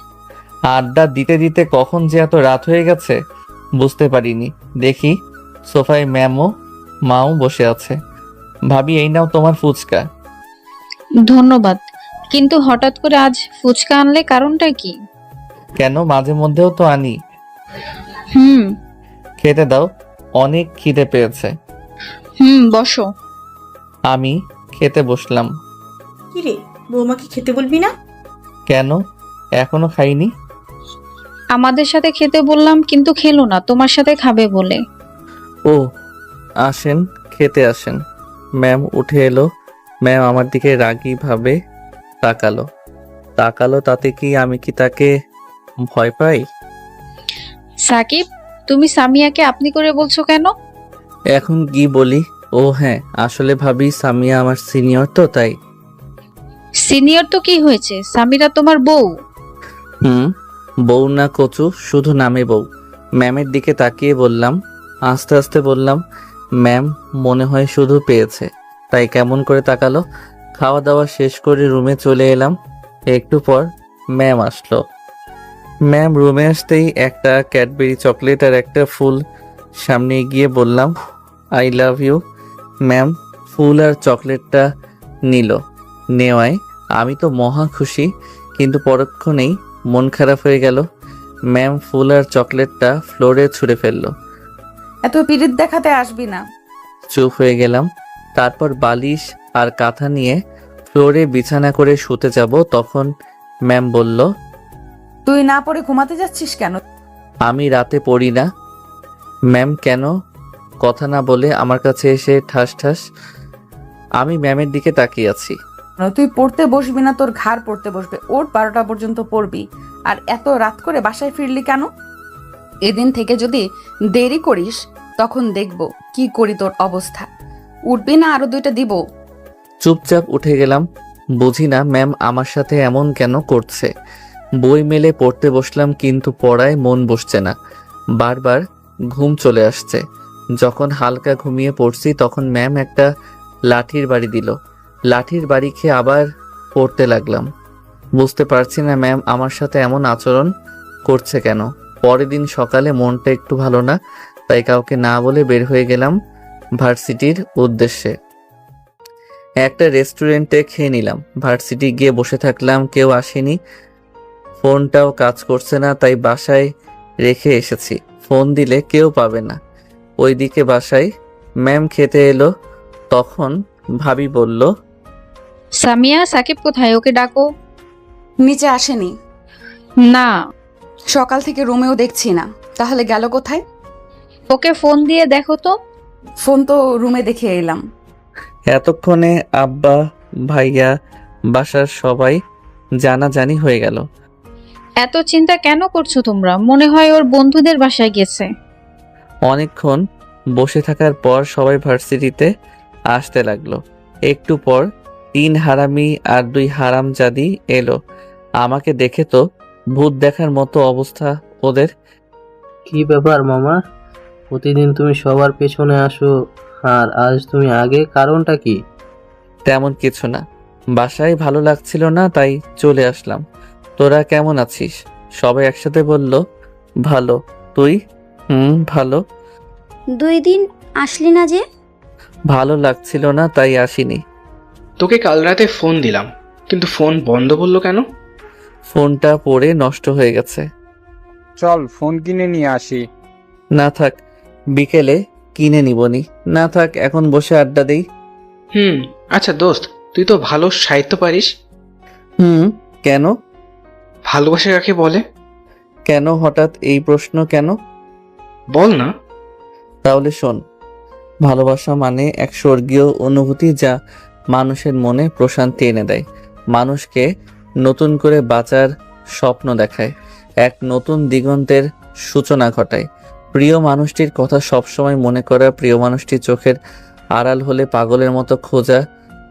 আড্ডা দিতে দিতে কখন যে এত রাত হয়ে গেছে বুঝতে পারিনি। দেখি সোফায় ম্যামও মাও বসে আছে। ভাবি, এই নাও তোমার ফুচকা। ধন্যবাদ, কিন্তু হঠাৎ করে আজ ফুচকা আনলে কারণটা কি? কেন, মাঝে মধ্যেও তো আনি। হুম। খেতে দাও, অনেক খিদে পেয়েছে। বসো। আমি খেতে বসলাম। কিরে, বৌমাকে খেতে বলবি না? কেন, এখনো খাইনি। আমাদের সাথে খেতে বললাম, কিন্তু খেলো না, তোমার সাথে খাবে বলে। ও, আসেন, খেতে আসেন। ম্যাম উঠে এলো। ম্যাম আমার দিকে রাগী ভাবে তাকালো। তাতে কি আমি কি তাকে ভয় পাই? সাকিব, তুমি সামিয়াকে আপনি করে বলছো কেন? এখন কি বলি? ও হ্যাঁ, আসলে ভাবি সামিয়া আমার সিনিয়র তো, তাই। সিনিয়র তো কি হয়েছে, সামিরা তোমার বউ। বউ না কচু, শুধু নামে বউ। ম্যামের দিকে তাকিয়ে বললাম, আস্তে আস্তে বললাম, ম্যাম মনে হয় শুধু পেয়েছে, তাই কেমন করে তাকালো। খাওয়া দাওয়া শেষ করে রুমে চলে এলাম। একটু পর ম্যাম আসলো। ম্যাম রুমে আসতেই একটা ক্যাডবেরি চকলেট আর একটা ফুল সামনে গিয়ে বললাম, আই লাভ ইউ। ম্যাম ফুল আর চকলেটটা নিল। নেওয়ায় আমি তো মহা খুশি, কিন্তু পরক্ষণেই মন খারাপ হয়ে গেল। ম্যাম ফুল আর চকলেটটা ফ্লোরে ছুঁড়ে ফেললো। এত পিরিত দেখাতে আসবি না। চুপ হয়ে গেলাম। তারপর বালিশ আর কাঁথা নিয়ে ফ্লোরে বিছানা করে শুতে যাব, তখন ম্যাম বলল, তুই না পড়ে ঘুমাতে যাচ্ছিস কেন? আমি রাতে পড়ি না। ম্যাম কেন? কথা না বলে আমার কাছে এসে ঠাস ঠাস। আমি ম্যামের দিকে তাকিয়ে আছি। তুই পড়তে বসবি না, তোর ঘাড় পড়তে বসবে। ওর 12টা পর্যন্ত পড়বি। আর এত রাত করে বাসায় ফিরলি কেন? এদিন থেকে যদি দেরি করিস তখন দেখব কি করি তোর অবস্থা। উঠবি না আরো 2টা দিব? চুপচাপ উঠে গেলাম। বুঝি না ম্যাম আমার সাথে এমন কেন করছে। বই মেলে পড়তে বসলাম, কিন্তু পড়ায় মন বসছে না। বারবার ঘুম চলে আসছে। যখন হালকা ঘুমিয়ে পড়ছি তখন ম্যাম একটা লাঠির বাড়ি দিল। লাঠির বাড়ি খেয়ে আবার পড়তে লাগলাম। বুঝতে পারছি না ম্যাম আমার সাথে এমন আচরণ করছে কেন। পরের দিন সকালে মনটা একটু ভালো না, তাই কাউকে না বলে বের হয়ে গেলাম ভার্সিটির উদ্দেশ্যে। একটা রেস্টুরেন্টে খেয়ে নিলাম। ভার্সিটি গিয়ে বসে থাকলাম, কেউ আসেনি, ফোনটাও কাজ করছে না, তাই বাসায় রেখে এসেছি। ফোন দিলে কেউ পাবে না। ওইদিকে বাসায় ম্যাম খেতে এলো। তখন ভাবি বলল, সামিয়া, সাকিব কোথায়? ওকে ডাকো। নিচে আসেনি। না, সকাল থেকে রুমেও দেখছি না, তাহলে গেল কোথায়? ওকে ফোন দিয়ে দেখো তো। ফোন তো রুমে দেখে এলাম। এতক্ষণে আব্বা, ভাইয়া, বাসার সবাই জানাজানি হয়ে গেল। এত চিন্তা কেন করছো তোমরা? মনে হয় ওর বন্ধুদের বাসায় গেছে। অনেকক্ষণ বসে থাকার পর সবাই ভার্সিটিতে আসতে লাগলো। একটু পর 3 হারামি আর 2 হারামজাদি এলো। আমাকে দেখে তো ভূত দেখার মতো অবস্থা ওদের। কি ব্যাপার মামা, প্রতিদিন তুমি সবার পেছনে আসো আর আজ তুমি আগে, কারণটা কি? তেমন কিছু না, বাসায় ভালো লাগছিল না তাই চলে আসলাম। তোরা কেমন আছিস? সবাই একসাথে বলল, ভালো। তুই? ভালো। 2 দিন আসলি না যে? ভালো লাগছিল না তাই আসিনি। তোকে কাল রাতে ফোন দিলাম, কিন্তু ফোন বন্ধ বললো কেন? ফোনটা পড়ে নষ্ট হয়ে গেছে। চল ফোন কিনে নিয়ে আসি। না থাক, বিকেলে কিনে নিবনি। না থাক, এখন বসে আড্ডা দেই। আচ্ছা দোস্ত, তুই তো ভালো সাহিত্য পারিস। কেন? ভালোবাসা কাকে বলে? কেন হঠাৎ এই প্রশ্ন কেন? বল না। তাহলে শোন, ভালোবাসা মানে এক স্বর্গীয় অনুভূতি যা মানুষের মনে প্রশান্তি এনে দেয়, মানুষকে নতুন করে বাঁচার স্বপ্ন দেখায়, এক নতুন দিগন্তের সূচনা ঘটায়। প্রিয় মানুষটির কথা সবসময় মনে করা, প্রিয় মানুষটির চোখের আড়াল হলে পাগলের মতো খোঁজা,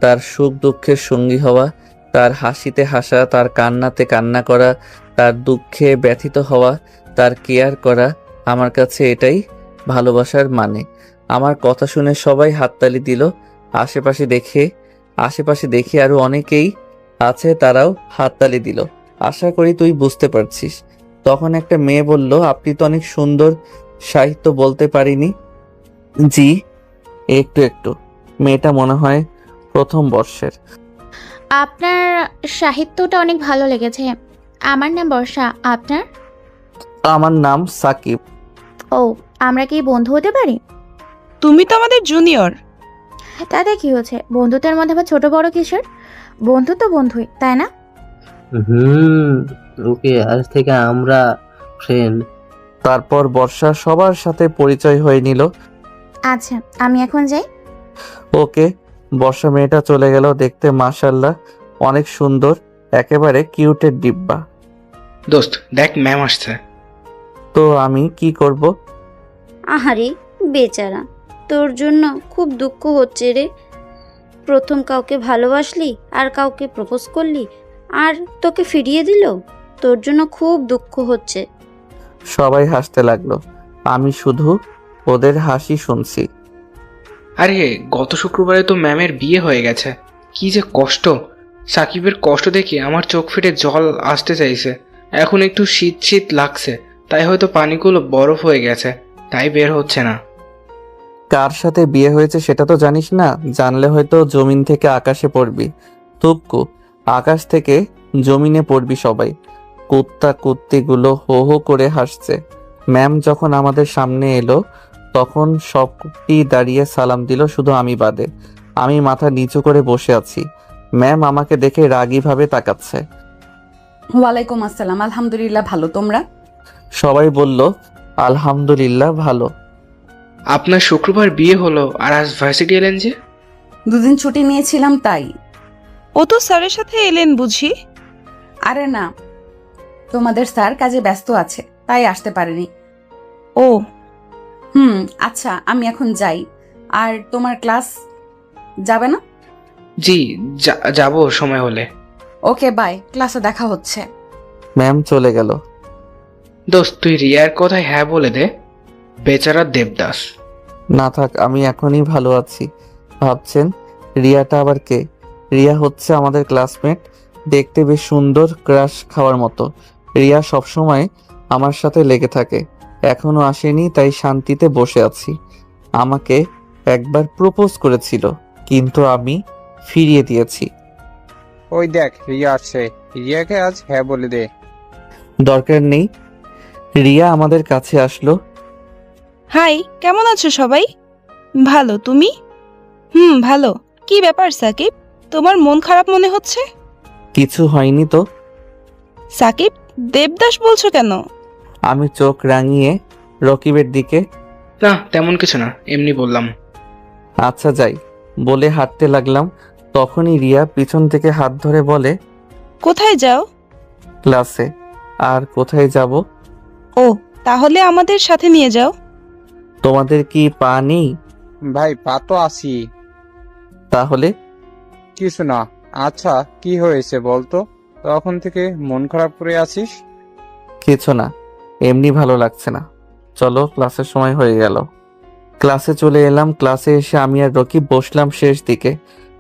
তার সুখ দুঃখের সঙ্গী হওয়া, তার হাসিতে হাসা, তার কান্নাতে কান্না করা, তার দুঃখে ব্যথিত হওয়া, তার কেয়ার করা। আমার কাছে এটাই ভালোবাসার মানে। আমার কথা শুনে সবাই হাততালি দিল। আশেপাশে দেখে আরো অনেকেই আছে, তারাও হাততালি দিল। আশা করি তুই বুঝতে পারছিস। তখন একটা মেয়ে বলল, আপনি তো অনেক সুন্দর সাহিত্য বলতে পারিনি। জি, একটু। মেয়েটা মনে হয় প্রথম বর্ষের। আপনার সাহিত্যটা অনেক ভালো লেগেছে। আমার নাম বর্ষা, আপনার? আমার নাম সাকিব। ও, আমরা কি বন্ধু হতে পারি? তুমি তো আমাদের জুনিয়র। তাতে কি হয়েছে? বন্ধুত্বের মধ্যে আবার ছোট বড় কিসের? বন্ধু তো বন্ধুই, তাই না? ওকে, আজ থেকে আমরা ফ্রেন্ড। তারপর বর্ষা সবার সাথে পরিচয় হয়ে নিল। আচ্ছা, আমি এখন যাই। ওকে। বর্ষা মেয়েটা চলে গেল। দেখতে মাশাআল্লাহ অনেক সুন্দর, একেবারে কিউটের ডিব্বা। দোস্ত দেখ, ম্যাম আসছে। তো আমি কি করব? আহারে বেচারা, তোর জন্য খুব দুঃখ হচ্ছে রে। প্রথম কাউকে ভালোবাসলি আর কাউকে প্রপোজ করলি, আর তোকে ফিরিয়ে দিল। তোর জন্য খুব দুঃখ হচ্ছে। সবাই হাসতে লাগলো, আমি শুধু ওদের হাসি শুনছি। আরে গত শুক্রবারে তো ম্যামের বিয়ে হয়ে গেছে। কি যে কষ্ট! সাকিবের কষ্ট দেখে আমার চোখ ফেটে জল আসতে চাইছে। এখন একটু শীত শীত লাগছে, তাই হয়তো পানিগুলো বরফ হয়ে গেছে, তাই বের হচ্ছে না। কার সাথে বিয়ে হয়েছে সেটা তো জানিস না? জানলে হয়তো জমিন থেকে আকাশে পড়বি। তুক্কু, আকাশ থেকে জমিনে পড়বি সবাই। কুত্তা কুত্তিগুলো হো হো করে হাসছে। ম্যাম যখন আমাদের সামনে এলো তখন সবটি দাঁড়িয়ে সালাম দিল, শুধু আমি বাদে। আমি মাথা নিচু করে বসে আছি। ম্যাম আমাকে দেখে রাগীভাবে তাকাচ্ছে। ওয়ালাইকুম আসসালাম। আলহামদুলিল্লাহ ভালো, তোমরা? সবাই বলল আলহামদুলিল্লাহ ভালো। আপনার শুক্রবার বিয়ে হলো আর আজ ভার্সিটি এলেন যে? 2 দিন ছুটি নিয়েছিলাম তাই। ও তো স্যারের সাথে এলেন বুঝি? আরে না, তোমাদের স্যার কাজে ব্যস্ত আছে তাই আসতে পারেনি। ও আচ্ছা, আমি এখন যাই। আর তোমার ক্লাস যাবে না? জি যাব সময় হলে। ওকে বাই, ক্লাসে দেখা হচ্ছে। ম্যাম চলে গেল। দোস্ত তুই রিয়ার কথায় হ্যাঁ বলে দে। বেচারা দেবদাস। না থাক, আমি এখনই ভালো আছি। ভাবছেন রিয়াটা আবার কে? রিয়া হচ্ছে আমাদের ক্লাসমেট, দেখতে বেশ সুন্দর, ক্রাশ খাওয়ার মতো। রিয়া সবসময় আমার সাথে লেগে থাকে। এখনো আসেনি তাই শান্তিতে বসে আছি। আমাকে একবার প্রপোজ করেছিল, কিন্তু আমি ফিরিয়ে দিয়েছি। ওই দেখ রিয়া আসছে, রিয়াকে আজ হ্যাঁ বলে দে। দরকার নেই। রিয়া আমাদের কাছে আসলো। হাই, কেমন আছো সবাই? ভালো, তুমি? ভালো। কি ব্যাপার সাকিব, তোমার মন খারাপ মনে হচ্ছে? কিছু হয়নি তো। সাকিব, দেবদাস বলছো কেন? আমি চোখ রাঙিয়ে রকিবের দিকে। না, তেমন কিছু না, এমনি বললাম। আচ্ছা যাই বলে হাঁটতে লাগলাম। তখনই রিয়া পিছন থেকে হাত ধরে বলে, কোথায় যাও? ক্লাসে। আর কোথায় যাব? ও, তাহলে আমাদের সাথে নিয়ে যাও। তোমাদের কি পা নেই? ভাই পা তো আসি। তাহলে? কিছু না। আচ্ছা, কি হয়েছে বলতো? তখন থেকে মন খারাপ করে আছিস? কিছু না, এমনি ভালো লাগছে না। চলো, ক্লাসের সময় হয়ে গেল। ক্লাসে চলে এলাম। ক্লাসে এসে আমি আর রকিব বসলাম শেষ দিকে।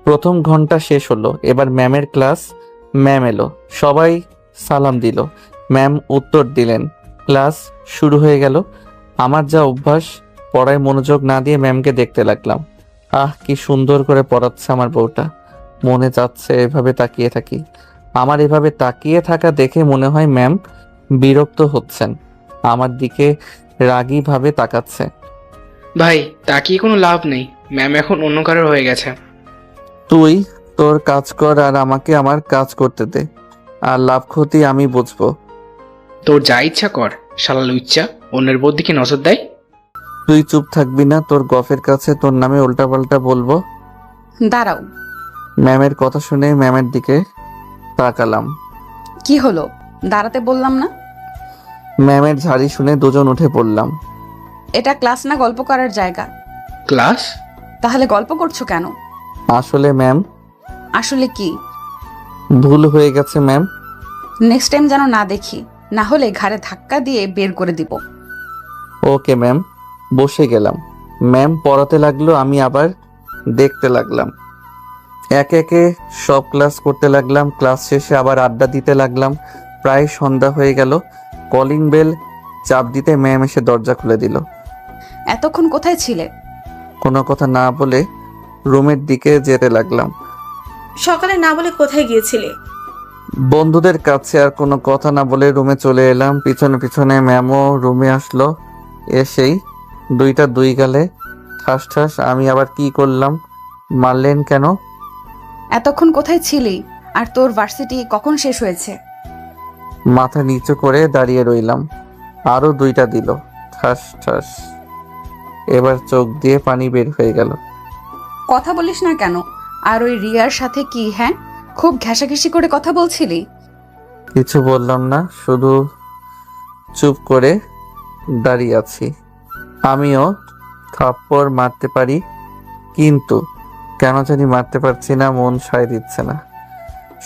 প্রথম ঘন্টা শেষ হলো, এবার ম্যামের ক্লাস। ম্যাম এলো, সবাই সালাম দিল। ম্যাম উত্তর দিলেন, ক্লাস শুরু হয়ে গেল। আমার যা অভ্যাস, পড়ায় মনোযোগ না দিয়ে ম্যামকে দেখতে লাগলাম। আহ, কি সুন্দর করে পড়াচ্ছে আমার বউটা। মনে যাচ্ছে এভাবে তাকিয়ে থাকি। আমার এভাবে তাকিয়ে থাকা দেখে মনে হয় ম্যাম বিরক্ত হচ্ছেন, আমার দিকে রাগী ভাবে তাকাচ্ছে। ভাই, তাকিয়ে কোনো লাভ নেই, ম্যাম এখন অন্য কারোর হয়ে গেছে। তুই তোর কাজ কর আর আমাকে আমার কাজ করতে দে, আর লাভ ক্ষতি আমি বুঝবো। তোর যা ইচ্ছা কর, শালা লুচ্চা অন্যের বোর দিকে নজর দেয়। তুই চুপ থাকবি না? তোর গফের কাছে তোর নামে উল্টাপাল্টা বলবো। দাঁড়াও। ম্যামের কথা শুনে ম্যামের দিকে তাকালাম। কি হলো? দাঁড়াতে বললাম না? ম্যামের ঝাড়ি শুনে দুজন উঠে পড়লাম। এটা ক্লাস না গল্প করার জায়গা। ক্লাস? তাহলে গল্প করছো কেন? আসলে ম্যাম। আসলে কি? ভুল হয়ে গেছে ম্যাম। নেক্সট টাইম যেন না দেখি, না হলে ঘাড়ে ধাক্কা দিয়ে বের করে দিব। Okay ma'am. বসে গেলাম। ম্যাম পড়াতে লাগলো, আমি আবার দেখতে লাগলাম। একে একে সব ক্লাস করতে লাগলাম। ক্লাস শেষে আবার আড্ডা দিতে লাগলাম। প্রায় সন্ধ্যা হয়ে গেল। কলিং বেল চাপ দিতে ম্যাম এসে দরজা খুলে দিল। এতক্ষণ কোথায় ছিলে? কোনো কথা না বলে রুমের দিকে যেতে লাগলাম। সকালে না বলে কোথায় গিয়েছিলে? বন্ধুদের কাছে। আর কোনো কথা না বলে রুমে চলে এলাম। পিছনে পিছনে ম্যামও রুমে আসলো। এসেই দুইটা দুই গালে ঠাস ঠাস। আমি আবার কি করলাম? মারলেন কেন? এতক্ষণ কোথায় ছিলি? আর তোর ভার্সিটি কখন শেষ হয়েছে? মাথা নিচু করে দাঁড়িয়ে রইলাম। আরো দুইটা দিল, ঠাস ঠাস। এবার চোখ দিয়ে পানি বের হয়ে গেল। কথা বলিস না কেন? আর ওই রিয়ার সাথে কি? হ্যাঁ, খুব ঘেঁষাঘেঁষি করে কথা বলছিলি? কিছু বললাম না, শুধু চুপ করে দাঁড়িয়ে আছি। আমিও থাপ্পড় মারতে পারি, কিন্তু কেন জানি মারতে পারছি না, মন সায় দিচ্ছে না।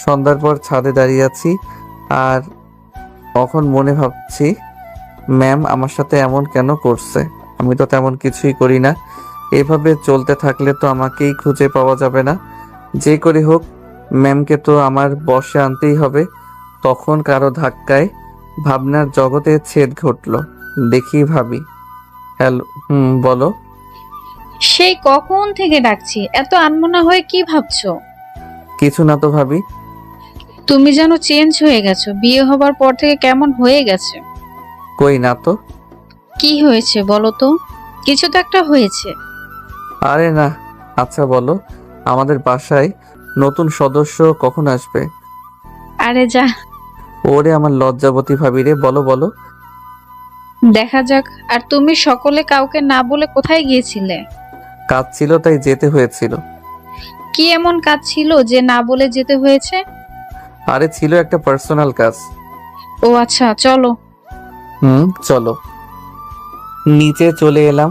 সন্ধ্যার পর ছাদে দাঁড়িয়ে আছি আর তখন মনে ভাবছি, ম্যাম আমার সাথে এমন কেন করছে? আমি তো তেমন কিছুই করি না। এভাবে চলতে থাকলে তো আমাকেই খুঁজে পাওয়া যাবে না। যে করে হোক ম্যামকে তো আমার বশে আনতেই হবে। তখন কারো ধাক্কায় ভাবনার জগতে ছেদ ঘটলো। দেখি ভাবি। হ্যালো, বলো। সেই কখন থেকে ডাকছি, এত আনমনা হয়ে কি ভাবছো? কিছু না তো ভাবি। তুমি যেন চেঞ্জ হয়ে গেছো, বিয়ে হবার পর থেকে কেমন হয়ে গেছে। কই না তো। কি হয়েছে বলো তো? কিছু তো একটা হয়েছে। আরে না। আচ্ছা বলো, আমাদের বাসায় নতুন সদস্য কখন আসবে? আরে যা। ওরে আমার লজ্জাবতী ভাবি রে, বলো বলো। দেখা যাক। আর তুমি সকলে কাউকে না বলে কোথায় গিয়েছিলে? কাজ ছিল তাই যেতে হয়েছিল। কি এমন কাজ ছিল যে না বলে যেতে হয়েছে? আরে ছিল একটা পার্সোনাল কাজ। ও আচ্ছা, চলো। চলো। নিচে চলে এলাম।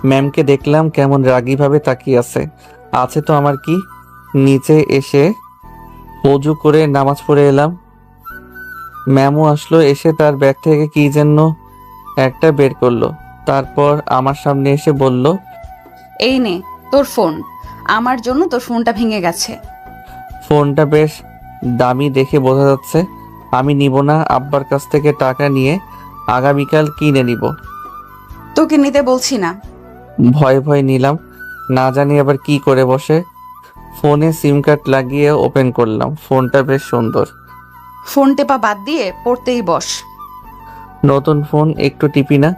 ম্যামকে দেখলাম কেমন রাগী ভাবে তাকিয়ে আছে তো আমার কি। নিচে এসে অজু করে নামাজ পড়ে এলাম। ম্যামও আসলো। এসে তার ব্যাগ থেকে কি যেন একটা বের করলো। তারপর আমার সামনে এসে বলল, এই নে তোর ফোন। আমার জন্য তোর ফোনটা ভেঙে গেছে। ফোনটা বেশ দামি দেখে বোঝা যাচ্ছে। আমি নিব না, আব্বার কাছ থেকে টাকা নিয়ে আগামীকাল কিনে নিব। তোকে নিতে বলছি না। ভয় ভয় নিলাম, না জানি আবার কি করে বসে। ফোনে সিম কার্ড লাগিয়ে ওপেন করলাম। ফোনটা বেশ সুন্দর। ফোন টেপা বাদ দিয়ে পড়তেই বস। নতুন ফোন, একটু টিপি না।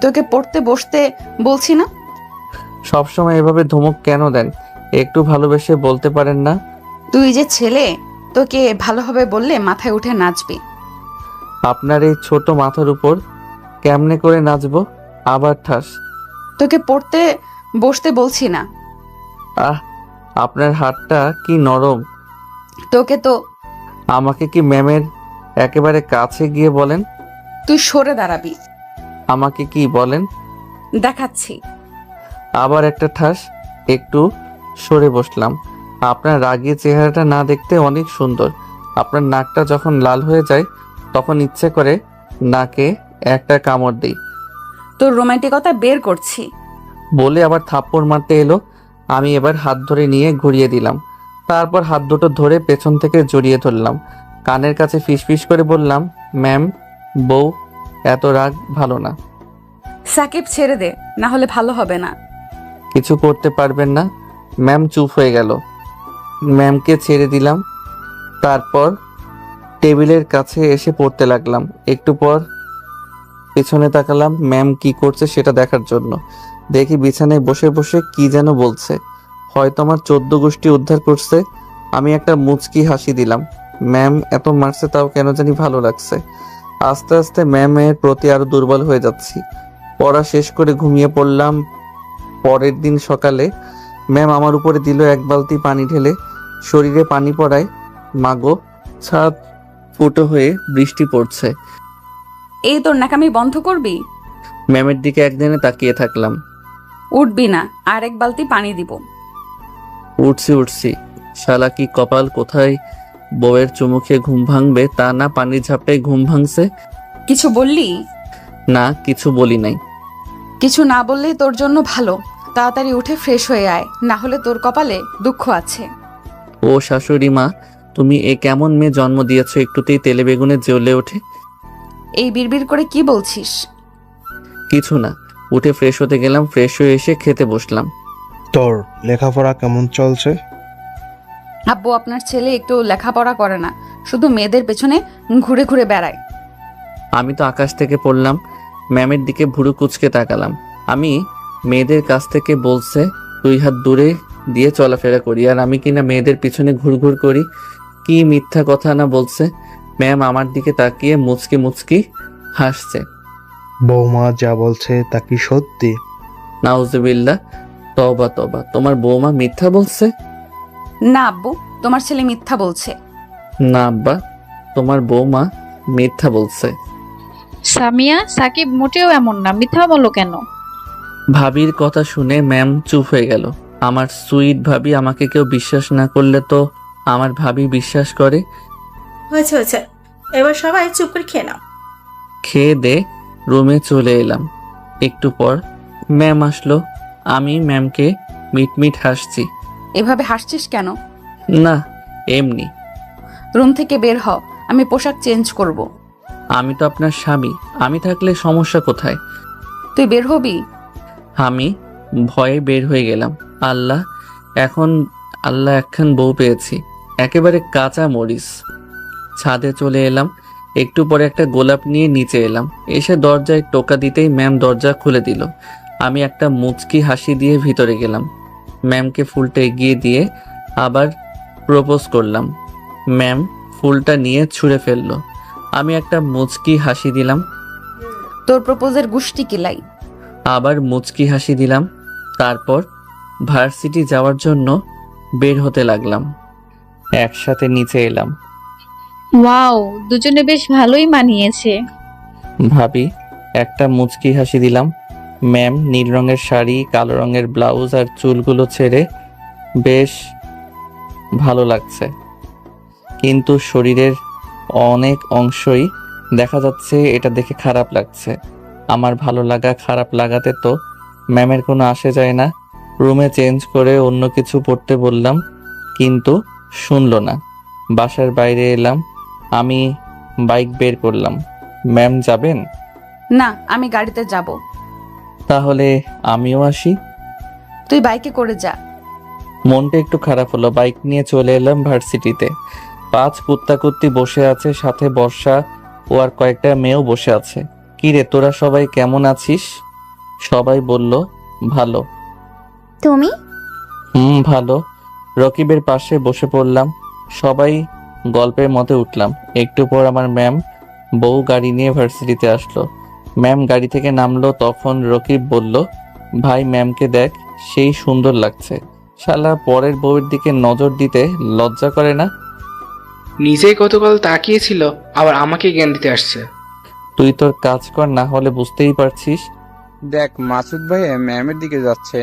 তোকে পড়তে বসতে বলছি না? সবসময় এভাবে ধমক কেন দেন? একটু ভালোবেসে বলতে পারেন না? তুই যে ছেলে, তোকে ভালোভাবে বললে মাথায় উঠে নাচবি। আপনার এই ছোট মাথার উপর কেমনে করে নাচবো? আবার ঠাস। তোকে পড়তে বসতে বলছি না। আহ, আপনার হাতটা কি নরম। তোকে তো। আমাকে কি ম্যামের একেবারে কাছে গিয়ে বলেন? তুই সরে দাঁড়াবি। আমাকে কি বলেন? দেখাচ্ছি। আবার একটা ঠাস। একটু সরে বসলাম। আপনার রাগী চেহারাটা না দেখতে অনেক সুন্দর। আপনার নাকটা যখন লাল হয়ে যায় তখন ইচ্ছে করে নাকে একটা কামড় দিই। তোর রোমান্টিকতা বের করছি। বলে আবার থাপ্পড় মারতে এলো। আমি এবার হাত ধরে নিয়ে ঘুরিয়ে দিলাম। তারপর হাত দুটো ধরে পেছন থেকে জড়িয়ে ধরলাম। কানের কাছে ফিসফিস করে বললাম, ম্যাম, বউ এত রাগ ভালো না। সাকিব, ছেড়ে দে, না হলে ভালো হবে না। কিছু করতে পারবেন না? ম্যাম চুপ হয়ে গেল। ম্যামকে ছেড়ে দিলাম। তারপর টেবিলের কাছে এসে পড়তে লাগলাম। একটু পর পেছনে তাকালাম ম্যাম কি করছে সেটা দেখার জন্য। দেখি বিছানায় বসে বসে কি যেন বলছে। হয়তো আমার 14 গোষ্ঠী উদ্ধার করছে। আমি একটা মুচকি হাসি দিলাম। ম্যাম এত মারছে তাও কেন জানি ভালো লাগছে। আস্তে আস্তে ম্যামের প্রতি আরো দুর্বল হয়ে যাচ্ছি। পড়া শেষ করে ঘুমিয়ে পড়লাম। পরের দিন সকালে ম্যাম আমার উপরে দিল এক বালতি পানি ঢেলে। শরীরে পানি পড়ায় মাগো, ছাদ ফুটো হয়ে বৃষ্টি পড়ছে। এই তোর নাকামি বন্ধ করবি? ম্যামের দিকে একদিনে তাকিয়ে থাকলাম। উঠবি না, আর এক বালতি পানি দিব। উঠছি। শালা কি কপাল, কোথায় বউয়ের চুমুকে ঘুম ভাঙবে তা না পানির ঝাপটায় ঘুম ভাঙছে। কিছু বললি? না, কিছু বলি নাই। কিছু না বললেই তোর জন্য ভালো। তাড়াতাড়ি উঠে ফ্রেশ হয়ে আয়, না হলে তোর কপালে দুঃখ আছে। ও শাশুড়ি মা, তুমি এ কেমন মেয়ে জন্ম দিয়েছো একটুতেই তেলে বেগুনে জ্বলে ওঠে। এই বিড়বিড় করে কি বলছিস? কিছু না। উঠে ফ্রেশ হতে গেলাম। ফ্রেশ হয়ে এসে খেতে বসলাম। তোর লেখাপড়া কেমন চলছে? আব্বু, আপনার ছেলে একটু লেখাপড়া করে না, শুধু মেয়েদের পেছনে ঘুরে ঘুরে বেড়ায়। আমি তো আকাশ থেকে পড়লাম। ম্যামের দিকে ভুরু কুচকে তাকালাম। আমি মেয়েদের কাছ থেকে বলছে 2 হাত দূরে দিয়ে চলাফেরা করি, আর আমি কিনা মেয়েদের পিছনে ঘুরঘুর করি। কি মিথ্যা কথা না বলছে। ম্যাম আমার দিকে তাকিয়ে মুচকি মুচকি হাসছে। বৌমা যা বলছে তা কি সত্যি? নাউজুবিল্লাহ, তওবা তওবা, তোমার বৌমা মিথ্যা বলছে? না আব্বু, তোমার ছেলে মিথ্যা বলছে। না আব্বা, তোমার বৌমা মিথ্যা বলছে। সামিয়া, সাকিব মোটেও এমন না, মিথ্যা বলো কেন? ভাবির কথা শুনে ম্যাম চুপ হয়ে গেল। আমার সুইট ভাবি, আমাকে কেউ বিশ্বাস না করলে তো আমার ভাবি বিশ্বাস করে। হয়েছে, এবার সবাই চুপ করে খেয়ে নাও। খেয়ে দে রুমে চলে এলাম। একটু পর ম্যাম আসলো। আমি ম্যামকে মিটমিট হাসছি। এভাবে হাসছিস কেন? না, এমনি। রুম থেকে বের হ, আমি পোশাক চেঞ্জ করব। আমি তো আপনার স্বামী, আমি থাকলে সমস্যা কোথায়? তুই বের হবি? আমি ভয়ে বের হয়ে গেলাম। আল্লাহ একখান বউ পেয়েছি, একেবারে কাঁচা মরিচ। ছাদে চলে এলাম। একটু পরে একটা গোলাপ নিয়ে নিচে এলাম। এসে দরজায় টোকা দিতেই ম্যাম দরজা খুলে দিল। আমি একটা মুচকি হাসি দিয়ে ভিতরে গেলাম। ম্যামকে ফুলটা এগিয়ে দিয়ে আবার প্রপোজ করলাম। ম্যাম ফুলটা নিয়ে ছুঁড়ে ফেললো। আমি একটা মুচকি হাসি দিলাম। তোর প্রপোজের গুষ্টি কিলাই। আবার মুচকি হাসি দিলাম। তারপর ভার্সিটি যাওয়ার জন্য বের হতে লাগলাম। একসাথে নিচে এলাম। ওয়াও, দুজনে বেশ ভালোই মানিয়েছে। ভাবি একটা মুচকি হাসি দিলাম। ম্যাম নীল রঙের শাড়ি, কালো রঙের ব্লাউজ আর চুলগুলো ছেড়ে বেশ ভালো লাগছে, কিন্তু শরীরের অনেক অংশই দেখা যাচ্ছে। এটা দেখে খারাপ লাগছে। আমার ভালো লাগা খারাপ লাগাতে তো ম্যামের কোনো আসে যায় না। রুমে চেঞ্জ করে অন্য কিছু পড়তে বললাম, কিন্তু শুনলো না। বাসার বাইরে এলাম। আমি বাইক বের করলাম। ম্যাম যাবেন? না, আমি গাড়িতে যাব। তাহলে আমিও আসি। তুই বাইকে করে যা। মনটা একটু খারাপ হলো। বাইক নিয়ে চলে এলাম ভার্সিটিতে। 5 কুত্তাকুত্তি বসে আছে, সাথে বর্ষা ও আর কয়েকটা মেয়েও বসে আছে। কি রে, তোরা সবাই কেমন আছিস? সবাই বলল ভালো। তুমি? ভালো। রকিবের পাশে বসে পড়লাম, সবাই গল্পের মধ্যে উঠলাম। একটু পর আমার ম্যাম বউ গাড়ি নিয়ে ভার্সিটিতে আসলো। ম্যাম গাড়ি থেকে নামলো, তখন রকিব বলল, ভাই ম্যামকে দেখ, সেই সুন্দর লাগছে। শালা পরের বউয়ের দিকে নজর দিতে লজ্জা করে না? নিজেই গতকাল তাকিয়েছিল, আবার আমাকে জ্ঞান দিতে আসছে। তুই তোর কাজ কর, না হলে বুঝতেই পারছিস। দেখ মাসুদ ভাই ম্যামের দিকে যাচ্ছে।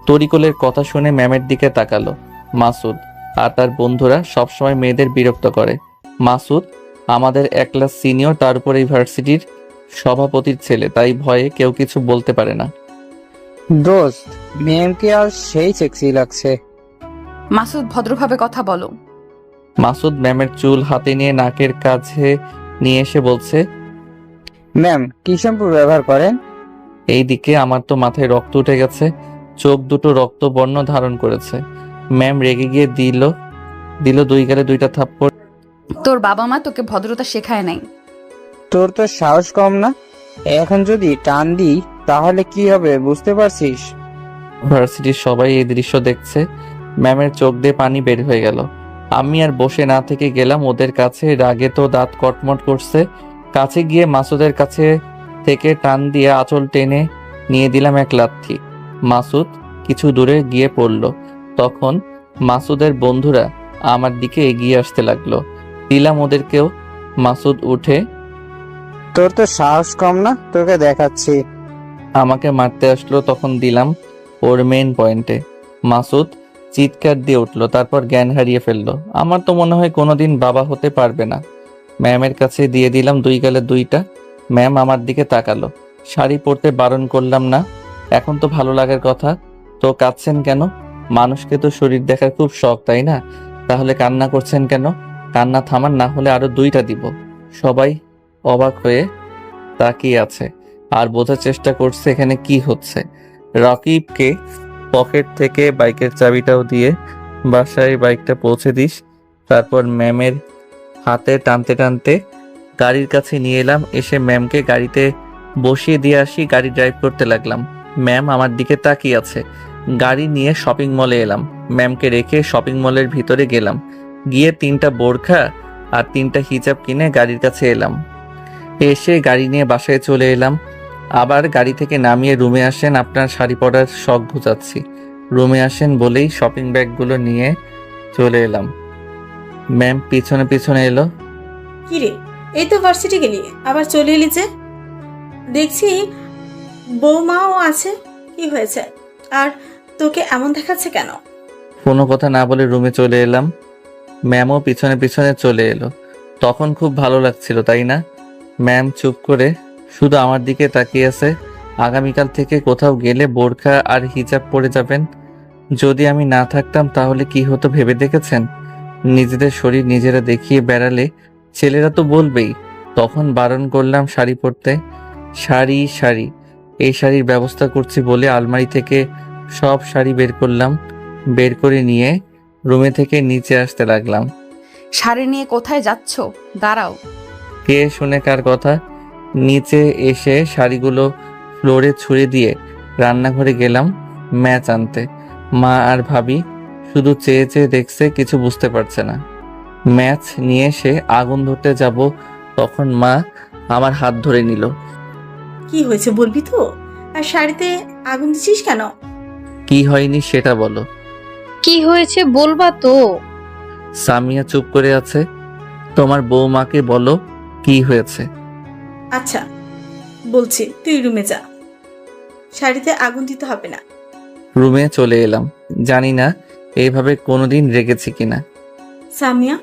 তরিকুলের কথা শুনে ম্যামের দিকে তাকালো। মাসুদ আর তার বন্ধুরা সবসময় মেয়েদের বিরক্ত করে। মাসুদ আমাদের এক ক্লাস সিনিয়র, তার উপর এই ভার্সিটির সভাপতির ছেলে, তাই ভয়ে কেউ কিছু বলতে পারে না। দোস্ত, ম্যামকে আর সেই সেক্সি লাগছে। মাসুদ, ভদ্রভাবে কথা বলো। মাসুদ ম্যামের চুল হাতে নিয়ে নাকের কাছে নিয়ে এসে বলছে, ম্যাম কি শ্যাম্পু ব্যবহার করেন? এইদিকে আমার তো মাথায় রক্ত উঠে গেছে, চোখ দুটো রক্তবর্ণ ধারণ করেছে। ম্যাম রেগে গিয়ে দিল 2 গালে 2টা থাপ্পড়। তোর বাবা মা তোকে ভদ্রতা শেখায় নাই। তোর তো সাহস কম না? এখন যদি টান দিই তাহলে কি হবে বুঝতে পারছিস? ভার্সিটির সবাই এই দৃশ্য দেখছে। ম্যামের চোখ দিয়ে পানি বের হয়ে গেল। আমি আর বসে না থেকে গেলাম ওদের কাছে। রাগে তো দাঁত কটমট করছে। কাছে গিয়ে মাসুদের কাছে থেকে টান দিয়ে আঁচল টেনে নিয়ে দিলাম এক লাথি। মাসুদ কিছু দূরে গিয়ে পড়ল। তখন মাসুদের বন্ধুরা আমার দিকে এগিয়ে আসতে লাগলো। দিলাম ওদেরকেও। মাসুদ উঠে, তোর তো সাহস কম না, তোকে দেখাচ্ছি। আমাকে মারতে আসলো, তখন দিলাম ওর মেন পয়েন্টে। মাসুদ চিৎকার দিয়ে উঠলো, তারপর জ্ঞান হারিয়ে ফেললো। আমার তো মনে হয় কোনোদিন বাবা হতে পারবে না। ম্যামের কাছে দিয়ে দিলাম 2 গালে 2টা। ম্যাম আমার দিকে তাকালো। শাড়ি পরতে বারণ করলাম না? এখন তো ভালো লাগার কথা। তো কাঁদছেন কেন? মানুষকে তো শরীর দেখার খুব শখ, তাই না? তাহলে কান্না করছেন কেন? কান্না থামান, না হলে আরো 2টা দিব। সবাই অবাক হয়ে তাকিয়ে আছে আর বোঝার চেষ্টা করছে এখানে কি হচ্ছে। রকিবকে পকেট থেকে বাইকের চাবিটাও দিয়ে বাসায় বাইকটা পৌঁছে দিস। তারপর ম্যামের হাতে টানতে টানতে গাড়ির কাছে নিয়ে এলাম। এসে ম্যামকে গাড়িতে বসিয়ে দিয়ে আসি, গাড়ি ড্রাইভ করতে লাগলাম। ম্যাম আমার দিকে তাকিয়ে আছে। গাড়ি নিয়ে শপিং মলে এলাম। ম্যামকে রেখে শপিং মলের ভিতরে গেলাম। গিয়ে 3টা বোরখা আর 3টা হিজাব কিনে গাড়ির কাছে এলাম। এসে গাড়ি নিয়ে বাসায় চলে এলাম। আবার গাড়ি থেকে নামিয়ে রুমে আসেন, আপনার শাড়ি পরার শখ ঘুচাচ্ছি। রুমে আসেন বলেই শপিং ব্যাগগুলো নিয়ে চলে এলাম। ম্যাম পিছনে পিছনে এলো। কি রে, এই তো ভার্সিটি গেলি, আবার চলে এলি যে? দেখছি বৌমাও আছে, কি হয়েছে? আর তোকে এমন দেখাচ্ছে কেন? কোনো কথা না বলে রুমে চলে এলাম। ম্যামও পিছনে পিছনে চলে এলো। তখন খুব ভালো লাগছিল, তাই না? ম্যাম চুপ করে শুধু আমার দিকে তাকিয়ে আছে। আগামীকাল থেকে কোথাও গেলে বোরখা আর হিজাব পরে যাবেন। যদি আমি না থাকতাম তাহলে কি হতো ভেবে দেখেছেন? নিজেদের শরীর নিজেরা দেখিয়ে বেড়ালে ছেলেরা তো বলবেই। তখন বারণ করলাম শাড়ি পরতে। শাড়ি শাড়ি এই শাড়ির ব্যবস্থা করছি বলে আলমারি থেকে সব শাড়ি বের করলাম। বের করে নিয়ে রুমে থেকে নিচে আসতে লাগলাম। শাড়ি নিয়ে কোথায় যাচ্ছ? দাঁড়াও। কে শুনে কার কথা? নিচে এসে শাড়িগুলো ফ্লোরে ছুঁড়ে দিয়ে রান্নাঘরে গেলাম ম্যাচ আনতে। মা আর ভাবি শুধু চেয়ে চেয়ে দেখছে, কিছু বুঝতে পারছে না। ম্যাচ নিয়ে এসে আগুন ধরতে যাব, তখন মা আমার হাত ধরে নিল। কি হয়েছে বলবি তো? আর শাড়িতে আগুন দিছিস কেন? কি হয়নি সেটা বলো। কি হয়েছে বলবা তো? সামিয়া চুপ করে আছে। তোমার বৌমাকে বলো কি হয়েছে। আচ্ছা বলছি, তুই রুমে যা, শাড়িতে আগুন দিতে হবে না। রুমে চলে এলাম। জানি না এইভাবে কোনোদিন রেগেছি কিনা। সামিয়া,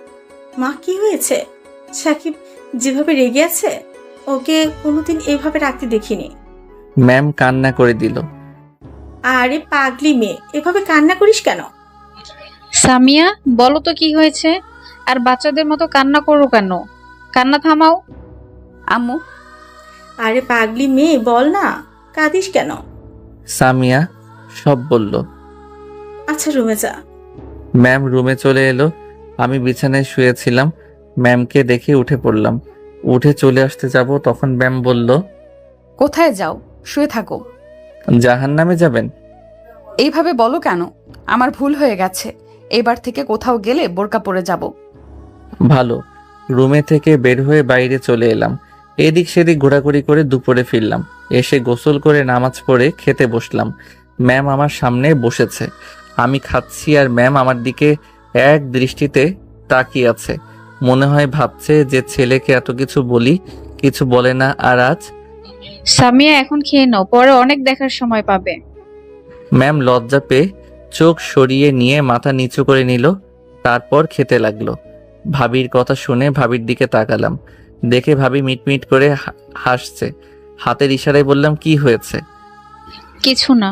মা কি হয়েছে? সাকিব যেভাবে রেগে আছে, ওকে কোনোদিন এভাবে রাখতে দেখিনি। ম্যাম কান্না করে দিল। আরে পাগলি মেয়ে, এভাবে কান্না করিস কেন? সামিয়া, বলো তো কি হয়েছে? আর বাচ্চাদের মতো কান্না করো কেন? কান্না থামাও। আম্মু। আরে পাগলি মেয়ে, বল না, কাঁদিস কেন? সামিয়া সব বলল। আচ্ছা রুমে যা। ম্যাম রুমে চলে এলো। আমি বিছানায় শুয়েছিলাম। ম্যামকে দেখে উঠে পড়লাম। উঠে চলে আসতে যাব, তখন ম্যাম বলল, কোথায় যাও? শুয়ে থাকো। জাহান্নামে যাবেন? এইভাবে বলো কেন? আমার ভুল হয়ে গেছে। এবার থেকে কোথাও গেলে বোরকা পরে যাব। ভালো। রুমে থেকে বের হয়ে বাইরে চলে এলাম। এদিক সেদিক ঘোরাঘুরি করে দুপুরে ফিরলাম। এসে গোসল করে নামাজ পড়ে খেতে বসলাম। ম্যাম আমার সামনে বসেছে। আমি খাচ্ছি আর ম্যাম আমার দিকে এক দৃষ্টিতে তাকিয়ে আছে। মনে হয় ভাবছে যে ছেলেকে এত কিছু বলি, কিছু বলে না, আর আজ। সামিয়া এখন খেয়ে নাও, পরে অনেক দেখার সময় পাবে। ম্যাম লজ্জা পেয়ে চোখ সরিয়ে নিয়ে মাথা নিচু করে নিল, তারপর খেতে লাগলো। ভাবির কথা শুনে ভাবির দিকে তাকালাম। দেখে ভাবি মিটমিট করে হাসছে। হাতের ইশারায় বললাম, কি হয়েছে? কিছু না।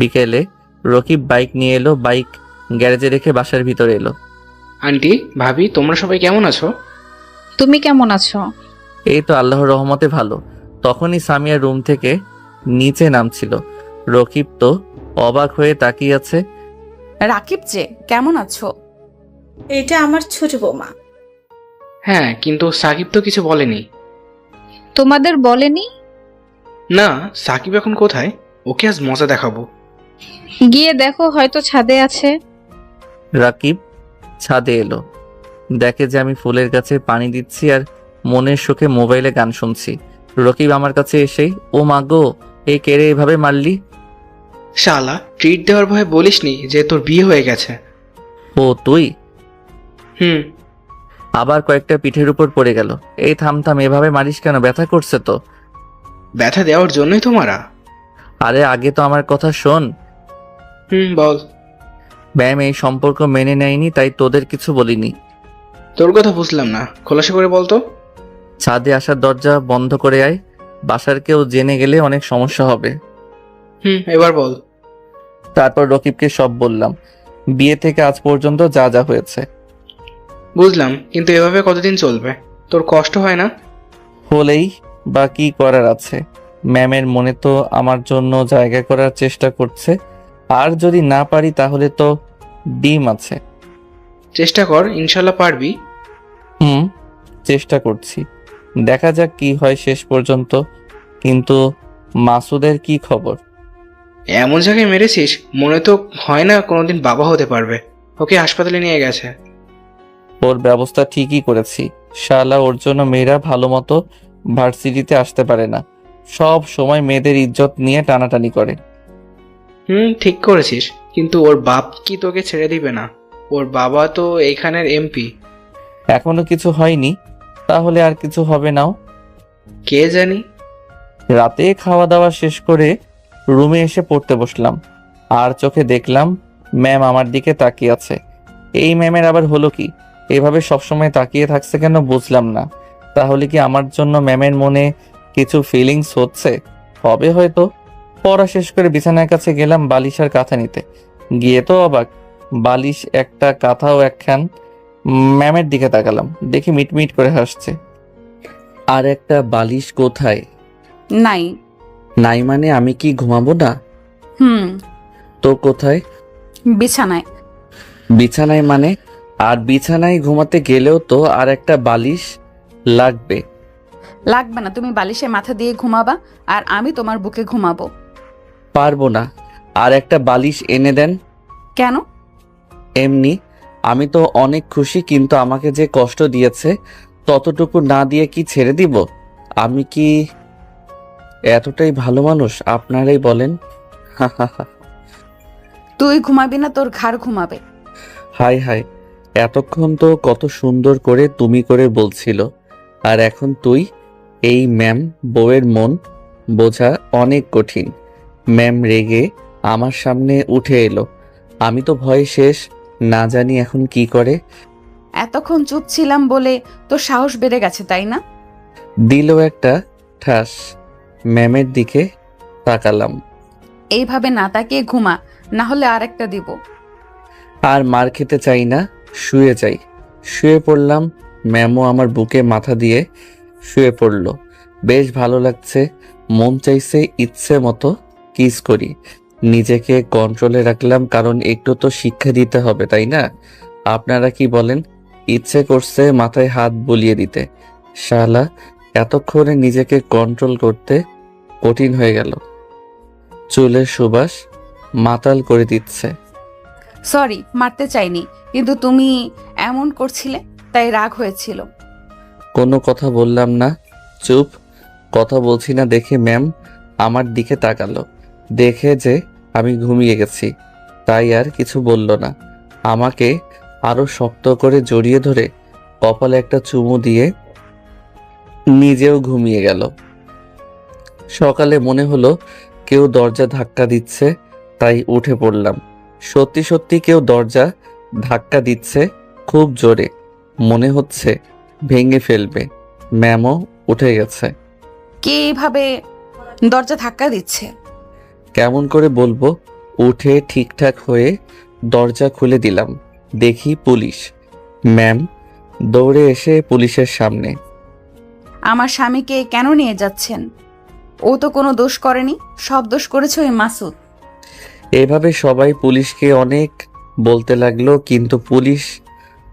বিকেলে রকিব বাইক নিয়ে এলো। বাইক গ্যারেজে রেখে বাসার ভিতরে এলো। আন্টি, ভাবি, তোমরা সবাই কেমন আছো? তুমি কেমন আছো? এই তো আল্লাহর রহমতে ভালো। তখনই সামিয়া রুম থেকে নিচে নামছিল। রকিব তো অবাক হয়ে তাকিয়ে আছে। রাকিব যে, কেমন আছো? এটা আমার ছোট বৌমা। হ্যাঁ, কিন্তু সাকিব তো কিছু বলেনি। তোমাদের বলেনি? না, সাকিব এখন কোথায়? ওকে আজ মজা দেখাবো। গিয়ে দেখো, হয়তো ছাদে আছে। রাকিব ছাদে এলো। দেখে যে আমি ফুলের গাছে পানি দিচ্ছি আর মনের সুখে মোবাইলে গান শুনছি। রকিব আমার কাছে এসেই, ও মা গো, এই কেড়ে এভাবে মারলি? শালা, ট্রিট দেওয়ার ভয়ে বলিসনি যে তোর বিয়ে হয়ে গেছে? ও তুই? হুম। আবার কয়েকটা পিঠের উপর পড়ে গেল। এই থাম থাম, এভাবে মারিস কেন? ব্যথা করছে তো। ব্যথা দেওয়ার জন্যই তো মারা। আরে আগে তো আমার কথা শোন। বল। ম্যাম এই সম্পর্ক মেনে নেয়নি, তাই তোদের কিছু বলিনি। তোর কথা বুঝলাম না, খোলাসা করে বলতো। ছাদে আসার দরজা বন্ধ করে আয়। বাসার কেউ জেনে গেলে অনেক সমস্যা হবে। এবার বল। তারপর রকিবকে সব বললাম, বিয়ে থেকে আজ পর্যন্ত যা যা হয়েছে। বুঝলাম, কিন্তু এভাবে কতদিন চলবে? তোর কষ্ট হয় না? হলেই বা কি করার আছে? ম্যামের মনে তো আমার জন্য জায়গা করার চেষ্টা করছে, আর যদি না পারি তাহলে তো ডিম আছে। চেষ্টা কর, ইনশাল্লাহ পারবি। চেষ্টা করছি, দেখা যাক কি হয় শেষ পর্যন্ত। কিন্তু মাসুদের কি খবর? এমন জায়গায় মেরেছিস, মনে তো হয় না কোনোদিন বাবা হতে পারবে। ওকে হাসপাতালে নিয়ে গেছে। ওর ব্যবস্থা ঠিকই করেছি। শালা, ওর জন্য মেয়েরা ভালো মতো ভার্সিটিতে আসতে পারে না। সব সময় মেয়েদের ইজ্জত নিয়ে টানাটানি করে। ঠিক করেছিস, কিন্তু ওর বাপ কি তোকে ছেড়ে দিবে না? ওর বাবা তো এইখানের এমপি। এখনো কিছু হয়নি, তাহলে আর কিছু হবে নাও। কে জানি। রাতে খাওয়া দাওয়া শেষ করে রুমে এসে পড়তে বসলাম, আর চোখে দেখলাম ম্যাম আমার দিকে তাকিয়ে আছে। এই ম্যামের আবার হলো কি? এভাবে সবসময় তাকিয়ে থাকছে কেন বুঝলাম না। তাহলে কি আমার জন্য ম্যামের মনে কিছু ফিলিংস হচ্ছে? হবে হয়তো। পড়া শেষ করে বিছানার কাছে গেলাম বালিশ আর কাঁথা নিতে। গিয়ে তো অবাক, বালিশ একটা, কাঁথাও একখান। ম্যামের দিকে তাকালাম, দেখি মিটমিট করে হাসছে। আর একটা বালিশ কোথায়? নাই। নাই মানে আমি কি ঘুমাবো না? তো কোথায়? বিছানায়। বিছানায় মানে? আর বিছানায় ঘুমাতে গেলেও তো আর একটা বালিশ লাগবে। লাগবে না, তুমি বালিশে মাথা দিয়ে ঘুমাবা আর আমি তোমার বুকে ঘুমাবো। পারবো না, আর একটা বালিশ এনে দেন। কেন? এমনি। আমি তো অনেক খুশি, কিন্তু আমাকে যে কষ্ট দিয়েছে ততটুকু না দিয়ে কি ছেড়ে দিব? আমি কি এতটাই ভালো মানুষ? আপনারাই বলেন। তুই ঘুমাবি না, তোর ঘাড় ঘুমাবে। হাই হাই, এতক্ষণ তো কত সুন্দর করে তুমি করে বলছিল, আর এখন তুই? এই ম্যাম, বউয়ের মন বোঝা অনেক কঠিন। ম্যাম রেগে আমার সামনে উঠে এলো। আমি তো ভয়ে শেষ, না জানি এখন কি করে। এতক্ষণ চুপ ছিলাম বলে তোর সাহস বেড়ে গেছে, তাই না? দিল একটা ঠাস। ম্যামের দিকে তাকালাম। এইভাবে না তাকিয়ে ঘুমা, না হলে আর একটা দিব। আর মার খেতে চাই না, শুয়ে যাই। শুয়ে পড়লাম। ম্যামও আমার বুকে মাথা দিয়ে শুয়ে পড়ল। বেশ ভালো লাগছে। মন চাইছে ইচ্ছে মতো কিস করি। নিজেকে কন্ট্রোলে রাখলাম, কারণ একটু তো শিক্ষা দিতে হবে, তাই না? আপনারা কি বলেন? ইচ্ছে করছে মাথায় হাত বুলিয়ে দিতে। শালা, এতক্ষণে নিজেকে কন্ট্রোল করতে কঠিন হয়ে গেল। চুলের সুবাস মাতাল করে দিচ্ছে। সরি, মারতে চাইনি, কিন্তু তুমি এমন করছিলে তাই রাগ হয়েছিল। কোনো কথা বললাম না, চুপ। কথা বলছি না দেখে ম্যাম আমার দিকে তাকালো, দেখে যে আমি ঘুমিয়ে গেছি তাই আর কিছু বলল না। আমাকে আরো শক্ত করে জড়িয়ে ধরে কপালে একটা চুমু দিয়ে নিজেও ঘুমিয়ে গেল। সকালে মনে হলো কেউ দরজা ধাক্কা দিচ্ছে, তাই উঠে পড়লাম। সত্যি সত্যি কেউ দরজা ধাক্কা দিচ্ছে, খুব জোরে, মনে হচ্ছে ভেঙে ফেলবে। ম্যামও উঠে গেছে। কে এইভাবে দরজা ধাক্কা দিচ্ছে? কেমন করে বলবো? উঠে ঠিকঠাক হয়ে দরজা খুলে দিলাম, দেখি পুলিশ। ম্যাম দৌড়ে এসে পুলিশের সামনে। আমার স্বামীকে কেন নিয়ে যাচ্ছেন? ও তো কোনো দোষ করেনি, সব দোষ করেছে ওই মাসুদ। এভাবে সবাই পুলিশকে অনেক বলতে লাগলো, কিন্তু পুলিশ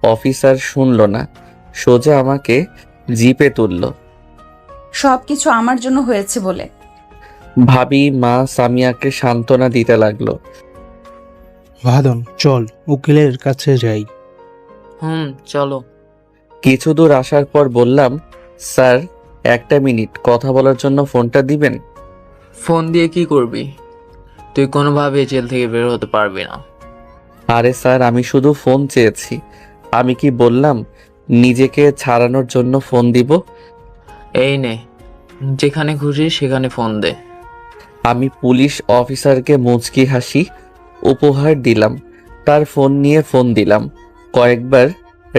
অফিসার শুনল না, সোজা আমাকে জিপে তুলল। সবকিছু আমার জন্য হয়েছে বলে। ভাবি মা সামিয়াকে সান্ত্বনা দিতে লাগলো। ভাদন চল উকিলের কাছে যাই। চলো। কিছু দূর আসার পর বললাম, স্যার একটা মিনিট কথা বলার জন্য ফোনটা দিবেন। ফোন দিয়ে কি করবি? তুই কোনোভাবে জেল থেকে বের হতে পারবি না। আরে স্যার, আমি শুধু ফোন চেয়েছি। আমি কি বললাম নিজেকে ছাড়ানোর জন্য ফোন দিব? এই নে, যেখানে খুশি সেখানে ফোন দে। আমি পুলিশ অফিসারকে মুচকি হাসি উপহার দিলাম, তার ফোন নিয়ে ফোন দিলাম। কয়েকবার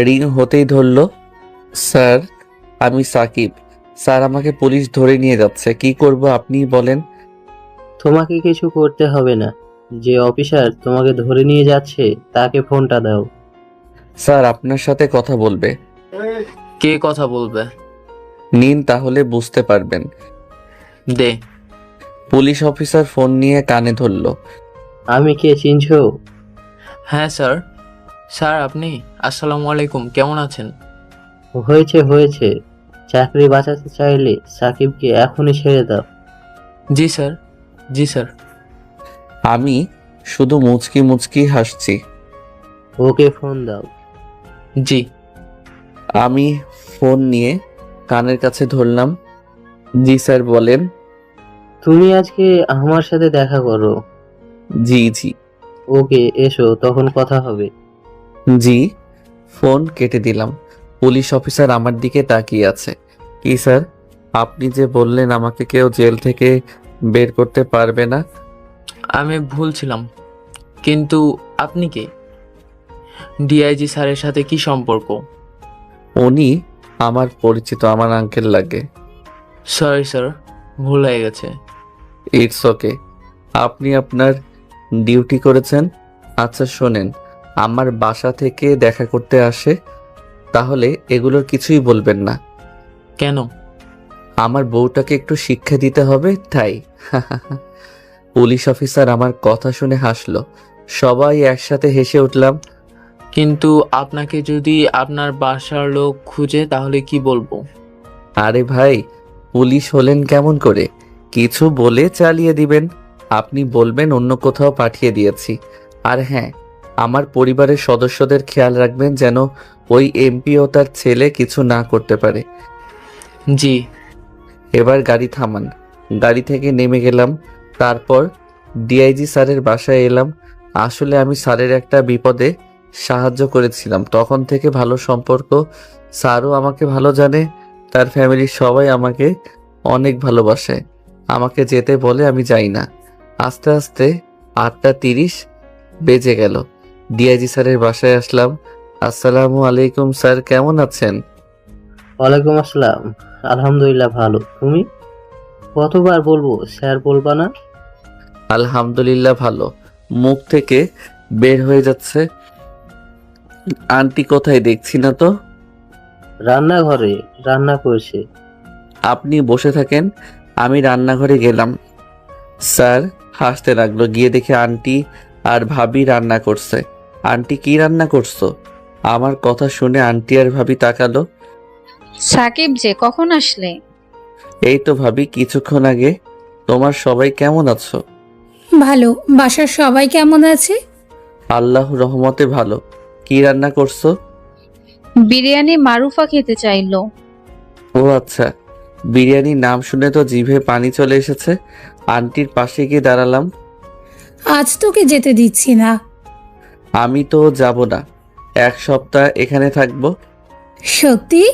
রিং হতেই ধরল। স্যার আমি সাকিব। স্যার আমাকে পুলিশ ধরে নিয়ে যাচ্ছে, কি করব আপনিই বলেন। তোমাকে কিছু করতে হবে না, যে অফিসার তোমাকে ধরে নিয়ে যাচ্ছে তাকে ফোনটা দাও। স্যার আপনার সাথে কথা বলবে। কে কথা বলবে? নিন, তাহলে বুঝতে পারবেন। দে। পুলিশ অফিসার ফোন নিয়ে কানে ধরল। আমি কে চিনছো? হ্যাঁ স্যার। স্যার আপনি? আসসালামু আলাইকুম, কেমন আছেন? হয়েছে হয়েছে, চাকরি বাঁচাতে চাইলে সাকিবকে এখনই ছেড়ে দাও। জি স্যার, জি স্যার। আমি শুধু মুচকি মুচকি হাসছি। ওকে ফোন দাও। জি। আমি ফোন নিয়ে কানের কাছে ধরলাম। জি স্যার বলেন। তুমি আজকে আমার সাথে দেখা করো। জি জি। ওকে এসো, তখন কথা হবে। জি। ফোন কেটে দিলাম। পুলিশ অফিসার আমার দিকে তাকিয়ে আছে। কি স্যার, আপনি যে বললেন আমাকে কেউ জেল থেকে বের করতে পারবে না? আমি ভুলছিলাম, কিন্তু আপনি কে? ডিআইজি স্যারের সাথে কি সম্পর্ক? উনি আমার পরিচিত, আমার আঙ্কেল লাগে। সরি স্যার, ভুল হয়ে গেছে। ইটস ওকে, আপনি আপনার ডিউটি করেছেন। আচ্ছা শোনেন, আমার বাসা থেকে দেখা করতে আসে, তাহলে এগুলোর কিছুই বলবেন না। কেন? আমার বউটাকে একটু শিক্ষা দিতে হবে তাই। পুলিশ অফিসার আমার কথা শুনে হাসলো, সবাই একসাথে হেসে উঠলাম। কিন্তু আপনাকে যদি আপনার বাসার লোক খুঁজে তাহলে কি বলবো? আরে ভাই, পুলিশ হলেন কেমন করে, কিছু বলে চালিয়ে দিবেন। আপনি বলবেন অন্য কোথাও পাঠিয়ে দিয়েছি। আর হ্যাঁ, আমার পরিবারের সদস্যদের খেয়াল রাখবেন যেন ওই এমপি ও তার ছেলে কিছু না করতে পারে। জি। এবার গাড়ি থামান। গাড়ি থেকে নেমে গেলাম, তারপর ডিআইজি স্যারের বাসায় এলাম। আসলে আমি স্যারের একটা বিপদে সাহায্য করেছিলাম, তখন থেকে ভালো সম্পর্ক। স্যারও আমাকে ভালো জানে, তার ফ্যামিলির সবাই আমাকে অনেক ভালোবাসে। আমাকে যেতে বলে আমি যাই না। আস্তে আস্তে 8:30 বেজে গেল। ডিআইজি স্যারের বাসায় আসলাম। আসসালামু আলাইকুম স্যার, কেমন আছেন? ওয়ালাইকুম আসসালাম, আলহামদুলিল্লাহ ভালো। তুমি? কতবার বলবো স্যার বলবা না? আলহামদুলিল্লাহ ভালো মুখ থেকে বের হয়ে যাচ্ছে। আন্টি কোথায় দেখছি না তো? রান্নাঘরে রান্না করছে। আপনি বসে থাকেন, আমি রান্নাঘরে গেলাম। স্যার হাসতে লাগলো, গিয়ে দেখে আন্টি আর ভাবি রান্না করছে। আন্টি কি রান্না করছো? আমার কথা শুনে আন্টি আর ভাবি তাকালো। সাকিব যে কখন আসলে? এই তো ভাবি কিছুক্ষণ আগে। তোমার সবাই কেমন আছো? ভালো। বাসার সবাই কেমন আছে? আল্লাহ রহমতে ভালো। কি রান্না করছো? বিরিয়ানি মারুফা খেতে চাইলো। ও আচ্ছা, বিরিয়ানির নাম শুনে তো জিভে পানি চলে এসেছে। আন্টির পাশে গিয়ে দাঁড়ালাম। আজ তোকে যেতে দিচ্ছি না। আমি তো যাব না, 1 সপ্তাহ এখানে থাকবো। সত্যি?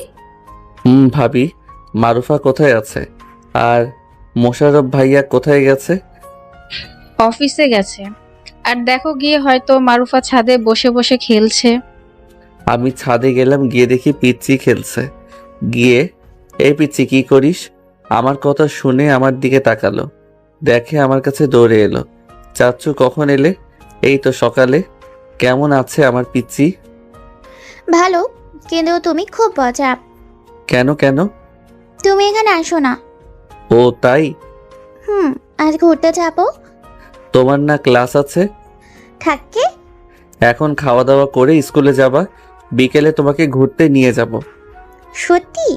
ভাবি, মারুফা কোথায় আছে? আর মোশাররফ ভাইয়া কোথায় গেছে? অফিসে গেছে। আর দেখো গিয়ে হয়তো মারুফা ছাদে বসে বসে খেলছে। আমি ছাদে গেলাম, গিয়ে দেখি পিচ্চি খেলছে। গিয়ে, এই পিচ্চি কি করিস? আমার কথা শুনে আমার দিকে তাকালো, দেখে আমার কাছে দৌড়ে এলো। চাচ্চু কখন এলে? এই তো সকালে। কেমন আছে আমার পিচ্চি? ভালো, কিন্তু তুমি খুব মজা। কেন কেন? তুমি এখানে আসো না। ও তাই? আজ ঘুরতে যাবো। তোমার না ক্লাস আছে? থাকে। এখন খাওয়া দাওয়া করে স্কুলে যাবা, বিকেলে তোমাকে ঘুরতে নিয়ে যাব। সত্যি?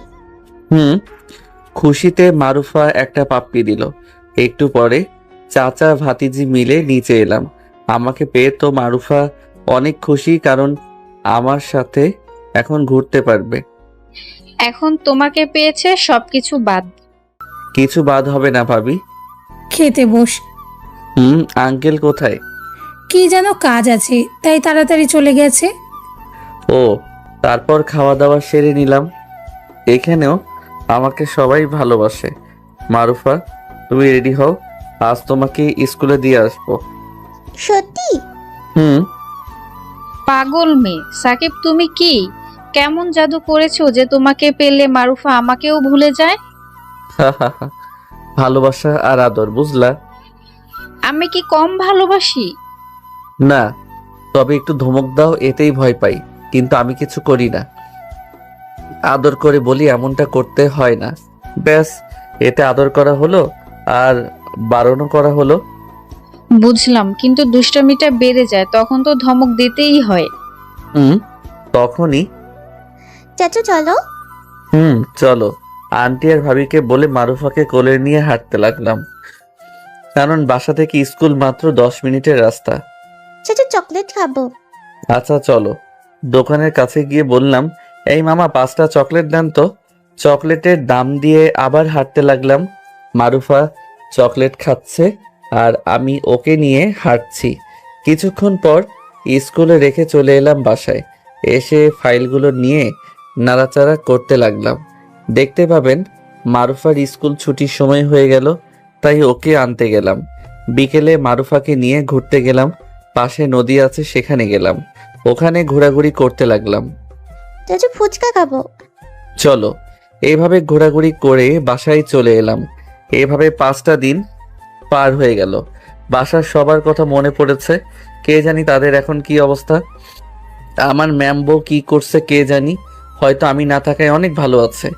খুশিতে মারুফা একটা পাপ্পি দিল। একটু পরে চাচা ভাতিজি মিলে নিচে এলাম। আমাকে পেয়ে তো মারুফা অনেক খুশি, কারণ আমার সাথে এখন ঘুরতে পারবে। এখন তোমাকে পেয়েছে, সবকিছু বাদ। কিছু বাদ হবে না ভাবি। খেতে বস। আঙ্কেল কোথায়? কি যেন কাজ আছে, তাই তাড়াতাড়ি চলে গেছে। ও, তারপর খাওয়া দাওয়া সেরে নিলাম। এখানেও আমাকে সবাই ভালোবাসে। মারুফা, তুমি রেডি হও, আজ তোমাকে স্কুলে দিয়ে আসবো। সত্যি? পাগল মেয়ে সাকিব, তুমি কি কেমন জাদু করেছো যে তোমাকে পেলে মারুফা আমাকেও ভুলে যায়? ভালোবাসা আর আদর, বুঝলা? আমি কি কম ভালোবাসি? না, তবে একটু ধমক দাও, এতেই ভয় পাই, কিন্তু আমি কিছু করি না। আদর করে বলি এমনটা করতে হয় না, ব্যাস, এতে আদর করা হলো আর বারণও করা হলো। বুঝলাম, কিন্তু দুষ্টমিটা বেড়ে যায়, তখন তো ধমক দিতেই হয়। তখনই চাচু চলো। চলো। আন্টি আর ভাবিকে বলে মারুফাকে কোলে নিয়ে হাঁটতে লাগলাম, কারণ বাসা থেকে স্কুল মাত্র 10 মিনিটের রাস্তা। চাচু চকলেট খাবো। আচ্ছা চলো। দোকানের কাছে গিয়ে বললাম, এই মামা 5টা চকলেট দেন তো। চকলেটের দাম দিয়ে আবার হাঁটতে লাগলাম। মারুফা চকলেট খাচ্ছে আর আমি ওকে নিয়ে হাঁটছি। কিছুক্ষণ পর স্কুলে রেখে চলে এলাম বাসায়। এসে ফাইলগুলো নিয়ে নাড়াচাড়া করতে লাগলাম। দেখতে পাবেন মারুফার স্কুল ছুটির সময় হয়ে গেল, তাই ওকে আনতে গেলাম। বিকেলে মারুফাকে নিয়ে ঘুরতে গেলাম। পাশে নদী আছে, সেখানে গেলাম। ওখানে ঘোরাঘুরি করতে লাগলাম। চাচু ফুচকা খাবো। চলো। এইভাবে ঘোরাঘুরি করে বাসায় চলে এলাম। এভাবে 5টা দিন পার হয়ে গেল। বাসার সবার কথা মনে পড়েছে, কে জানি তাদের এখন কি অবস্থা। আমার ম্যাম বউ কি করছে কে জানি, হয়তো আমি না থাকায় অনেক ভালো আছে।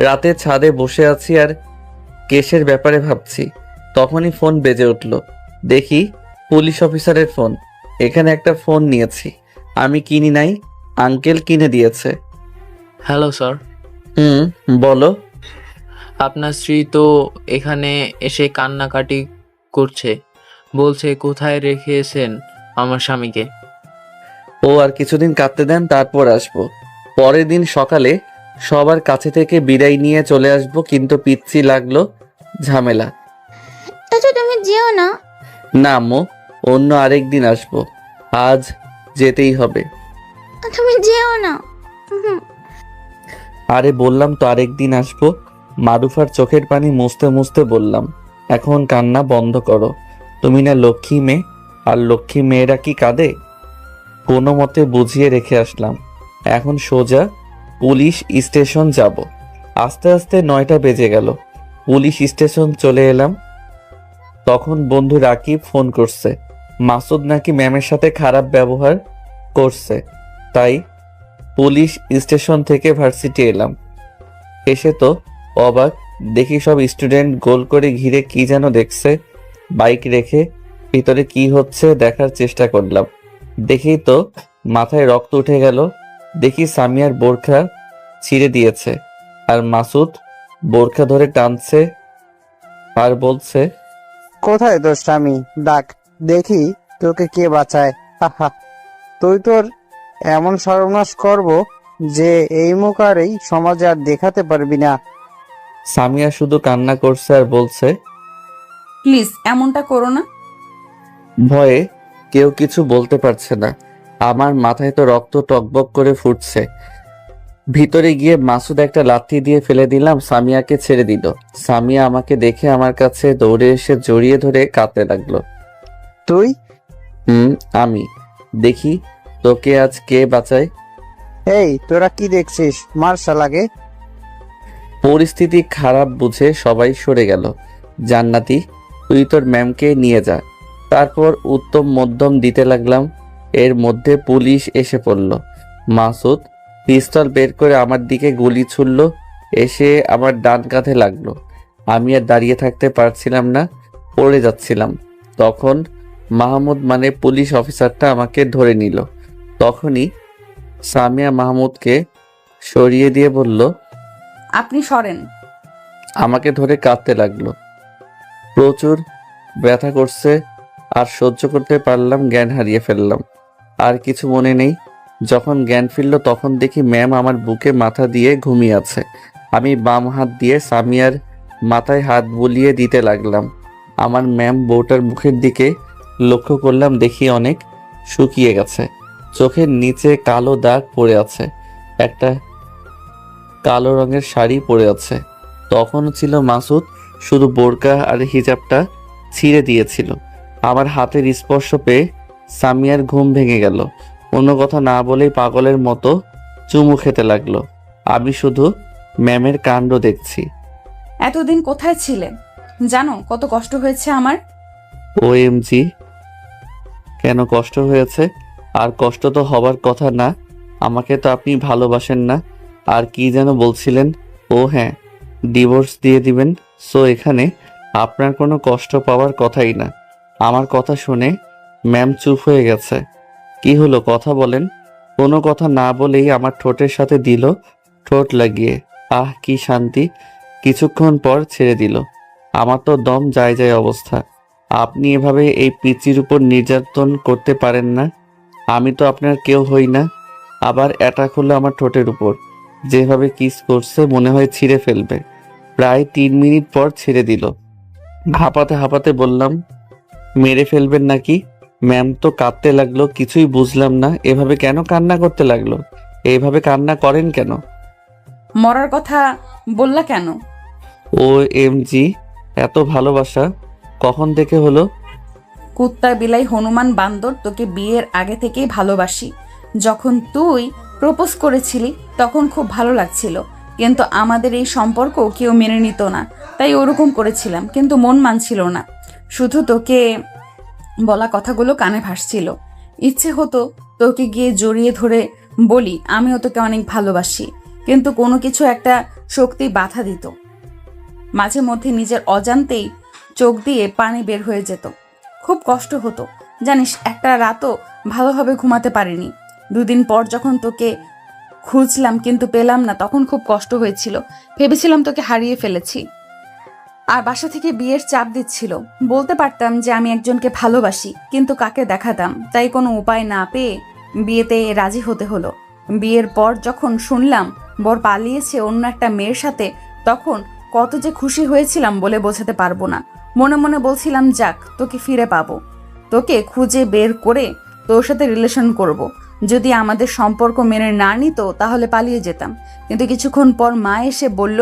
রাতে ছাদে বসে আছি আর কেসের ব্যাপারে ভাবছি, তখনই ফোন বেজে উঠল। দেখি পুলিশ অফিসারের ফোন। এখানে একটা ফোন নিয়েছি, আমি কিনি নাই, আঙ্কেল কিনে দিয়েছে। Hello sir. বলো। আপনার স্ত্রী তো এখানে এসে কান্নাকাটি করছে, বলছে কোথায় রেখেছেন আমার স্বামীকে। ও আর কিছুদিন কাটতে দেন, তারপর আসবো। পরের দিন সকালে সবার কাছে থেকে বিদায় নিয়ে চলে আসবো, কিন্তু পিচ্ছি লাগলো ঝামেলা। চাচু তুমি যেও না। না আম্মু, অন্য আরেক দিন আসবো, আজ যেতেই হবে। তুমি যেও না। আরে বললাম তো আরেক দিন আসবো। মারুফার চোখের পানি মুছতে মুছতে বললাম, এখন কান্না বন্ধ করো। তুমি না লক্ষ্মী মেয়ে, আর লক্ষ্মী মেয়েরা কি কাঁদে? কোনো মতে বুঝিয়ে রেখে আসলাম। এখন সোজা পুলিশ স্টেশন যাব। আস্তে আস্তে 9টা বেজে গেল। পুলিশ স্টেশন চলে এলাম। তখন বন্ধু রাকিব ফোন করছে, মাসুদ নাকি ম্যামের সাথে খারাপ ব্যবহার করছে, তাই পুলিশ স্টেশন থেকে ভার্সিটি এলাম। এসে তো অবাক, দেখি সব স্টুডেন্ট গোল করে ঘিরে কি যেন দেখছে। বাইক রেখে ভিতরে কি হচ্ছে দেখার চেষ্টা করলাম। দেখি তো মাথায় রক্ত উঠে গেল। দেখি সামিয়ার বোরখা ছিঁড়ে দিয়েছে, আর মাসুদ বোরখা ধরে টানছে আর বলছে, কোথায় তোর স্বামী? ডাক। দেখি তোকে কে বাঁচায়। হাহা, তুই তোর এমন সর্বনাশ করব যে এই মুখ আর এই সমাজে আর দেখাতে পারবি না। সামিয়া শুধু কান্না করছে আর বলছে, প্লিজ এমনটা করো না। ভয়ে কেউ কিছু বলতে পারছে না। আমার মাথায় তো রক্ত টকবক করে ফুটছে। ভিতরে গিয়ে মাসুদ একটা লাথি দিয়ে ফেলে দিলাম, সামিয়াকে ছেড়ে দিল। সামিয়া আমাকে দেখে আমার কাছে দৌড়ে এসে জড়িয়ে ধরে কাঁদতে লাগলো। তুই? আমি। দেখি তোকে আজ কে বাঁচায়। এই তোরা কি দেখছিস? মার শালাকে। পরিস্থিতি খারাপ বুঝে সবাই সরে গেল। জান্নাতি, তুই তোর ম্যামকে নিয়ে যা। তারপর উত্তম মধ্যম দিতে লাগলাম। এর মধ্যে পুলিশ এসে পড়ল। মাসুদ পিস্তল বের করে আমার দিকে গুলি ছুড়ল, এসে আমার ডান কাঁধে লাগলো। আমি আর দাঁড়িয়ে থাকতে পারছিলাম না, পড়ে যাচ্ছিলাম। তখন মাহমুদ মানে পুলিশ অফিসারটা আমাকে ধরে নিল। তখনই সামিয়া মাহমুদকে সরিয়ে দিয়ে বলল, আপনি সরেন। আমাকে ধরে কাঁদতে লাগলো। প্রচুর ব্যথা করছে আর সহ্য করতে পারলাম, জ্ঞান হারিয়ে ফেললাম। আর কিছু মনে নেই। যখন জ্ঞান ফিরল তখন দেখি ম্যাম আমার বুকে মাথা দিয়ে ঘুমিয়ে আছে। আমি বাম হাত দিয়ে সামিয়ার মাথায় হাত বুলিয়ে দিতে লাগলাম। আমার ম্যাম বউটার মুখের দিকে লক্ষ্য করলাম, দেখি অনেক শুকিয়ে গেছে। চোখের নিচে কালো দাগ পড়ে আছে। একটা কালো রঙের শাড়ি পরে আছে। তখনও ছিল মাসুদ, শুধু বোরকা আর হিজাবটা ছিঁড়ে দিয়েছিল। আমার হাতের স্পর্শ পেয়ে সামিয়ার ঘুম ভেঙে গেল। কোনো কথা না বলেই পাগলের মতো চুমু খেতে লাগলো। আমি শুধু ম্যামের কাণ্ড দেখছি। এতদিন কোথায় ছিলে জানো? কত কষ্ট হয়েছে আমার। OMG, কেন কষ্ট হয়েছে? আর কষ্ট তো হবার কথা না। আমাকে তো আপনি ভালোবাসেন না। আর কি যেন বলছিলেন? ও হ্যাঁ, ডিভোর্স দিয়ে দিবেন। সো এখানে আপনার কোনো কষ্ট পাওয়ার কথাই না। আমার কথা শুনে ম্যাম চুপ হয়ে গেছে। কি হলো, কথা বলেন। কোনো কথা না বলেই আমার ঠোঁটের সাথে দিল ঠোঁট লাগিয়ে। আহ, কি শান্তি। কিছুক্ষণ পর ছেড়ে দিল। আমার তো দম যায় যায় অবস্থা। আপনি এভাবে এই পিচির উপর নির্যাতন করতে পারেন না। আমি তো আপনার কেউ হই না। আবার অ্যাটাক হলো আমার ঠোঁটের উপর। যেভাবে কিস করছে মনে হয় ছিঁড়ে ফেলবে। প্রায় 3 মিনিট পর ছেড়ে দিল। হাঁপাতে হাঁপাতে বললাম, মেরে ফেলবেন নাকি? ম্যাম তো কাঁদতে লাগলো। কিছুই বুঝলাম না। এভাবে কেন কান্না করতে লাগলো? এইভাবে কান্না করেন কেন? মরার কথা বললা কেন? OMG, এত ভালোবাসা কখন থেকে হলো? কুত্তা বিলাই হনুমান বান্দর, তোকে বিয়ের আগে থেকেই ভালোবাসি। যখন তুই প্রপোজ করেছিলি তখন খুব ভালো লাগছিল, কিন্তু আমাদের এই সম্পর্ক কেউ মেনে নিত না, তাই ওরকম করেছিলাম। কিন্তু মন মানছিল না। শুধু তোকে বলা কথাগুলো কানে ভাসছিল। ইচ্ছে হতো তোকে গিয়ে জড়িয়ে ধরে বলি আমিও তোকে অনেক ভালোবাসি, কিন্তু কোনো কিছু একটা শক্তি বাধা দিত। মাঝে মধ্যে নিজের অজান্তেই চোখ দিয়ে পানি বের হয়ে যেত। খুব কষ্ট হতো জানিস। একটা রাতও ভালোভাবে ঘুমাতে পারিনি। 2 দিন পর যখন তোকে খুঁজলাম কিন্তু পেলাম না, তখন খুব কষ্ট হয়েছিল। ভেবেছিলাম তোকে হারিয়ে ফেলেছি। আর বাসা থেকে বিয়ের চাপ দিচ্ছিল। বলতে পারতাম যে আমি একজনকে ভালোবাসি, কিন্তু কাকে দেখাতাম? তাই কোনো উপায় না পেয়ে বিয়েতে রাজি হতে হলো। বিয়ের পর যখন শুনলাম বর পালিয়েছে অন্য একটা মেয়ের সাথে, তখন কত যে খুশি হয়েছিলাম বলে বোঝাতে পারবো না। মনে মনে বলছিলাম, যাক তোকে ফিরে পাবো, তোকে খুঁজে বের করে তোর সাথে রিলেশন করব। যদি আমাদের সম্পর্ক মেনে না নিত তাহলে পালিয়ে যেতাম। কিন্তু কিছুক্ষণ পর মা এসে বলল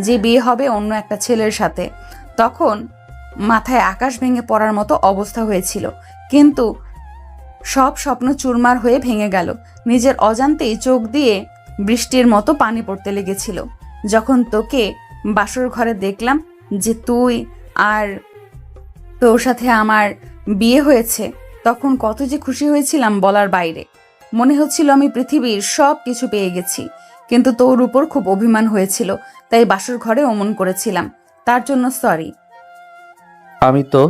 যে বিয়ে হবে অন্য একটা ছেলের সাথে। তখন মাথায় আকাশ ভেঙে পড়ার মতো অবস্থা হয়েছিল, কিন্তু সব স্বপ্ন চুরমার হয়ে ভেঙে গেল। নিজের অজান্তেই চোখ দিয়ে বৃষ্টির মতো পানি পড়তে লেগেছিল। যখন তোকে বাসর ঘরে দেখলাম যে তুই আর তোর সাথে আমার বিয়ে হয়েছে, তখন কত যে খুশি হয়েছিলাম বলার বাইরে। মনে হচ্ছিল আমি পৃথিবীর সব কিছু পেয়ে গেছি। কিন্তু তোর উপর খুব অভিমান হয়েছিল, তাই বাসর ঘরে অমন করেছিলাম। তার জন্য সরি। আমি তো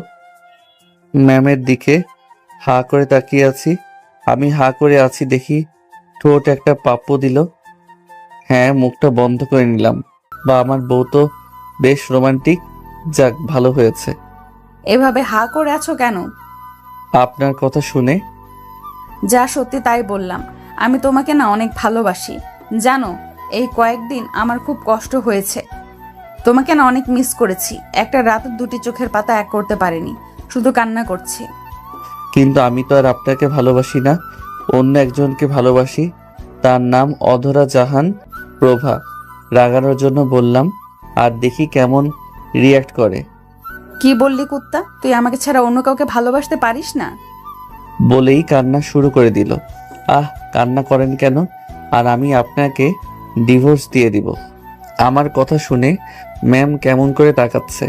ম্যামের দিকে হা করে তাকিয়ে আছি। আমি হা করে আছি দেখি ঠোঁট একটা পাপ্পু দিল। হ্যাঁ, মুখটা বন্ধ করে নিলাম। বা আমার বউ তো বেশ রোমান্টিক। যাক, ভালো হয়েছে। এভাবে হা করে আছো কেন? আপনার কথা শুনে যা সত্যি তাই বললাম। আমি তোমাকে না অনেক ভালোবাসি জানো। এই কয়েকদিন আমার খুব কষ্ট হয়েছে। তোমাকে না অনেক মিস করেছি। একটা রাত দুটি চোখের পাতা এক করতে পারিনি, শুধু কান্না করছি। কিন্তু আমি তো আর আপনাকে ভালোবাসি না, অন্য একজনকে ভালোবাসি। তার নাম অধরা জাহান প্রভা। রাগানোর জন্য বললাম, আর দেখি কেমন রিয়্যাক্ট করে। কি বললি কুত্তা? তুই আমাকে ছাড়া অন্য কাউকে ভালোবাসতে পারিস না? বলেই কান্না শুরু করে দিল। কান্না করেন কেন? আর আমি আপনাকে ডিভোর্স দিয়ে দিব। আমার কথা শুনে ম্যাম কেমন করে তাকাচ্ছে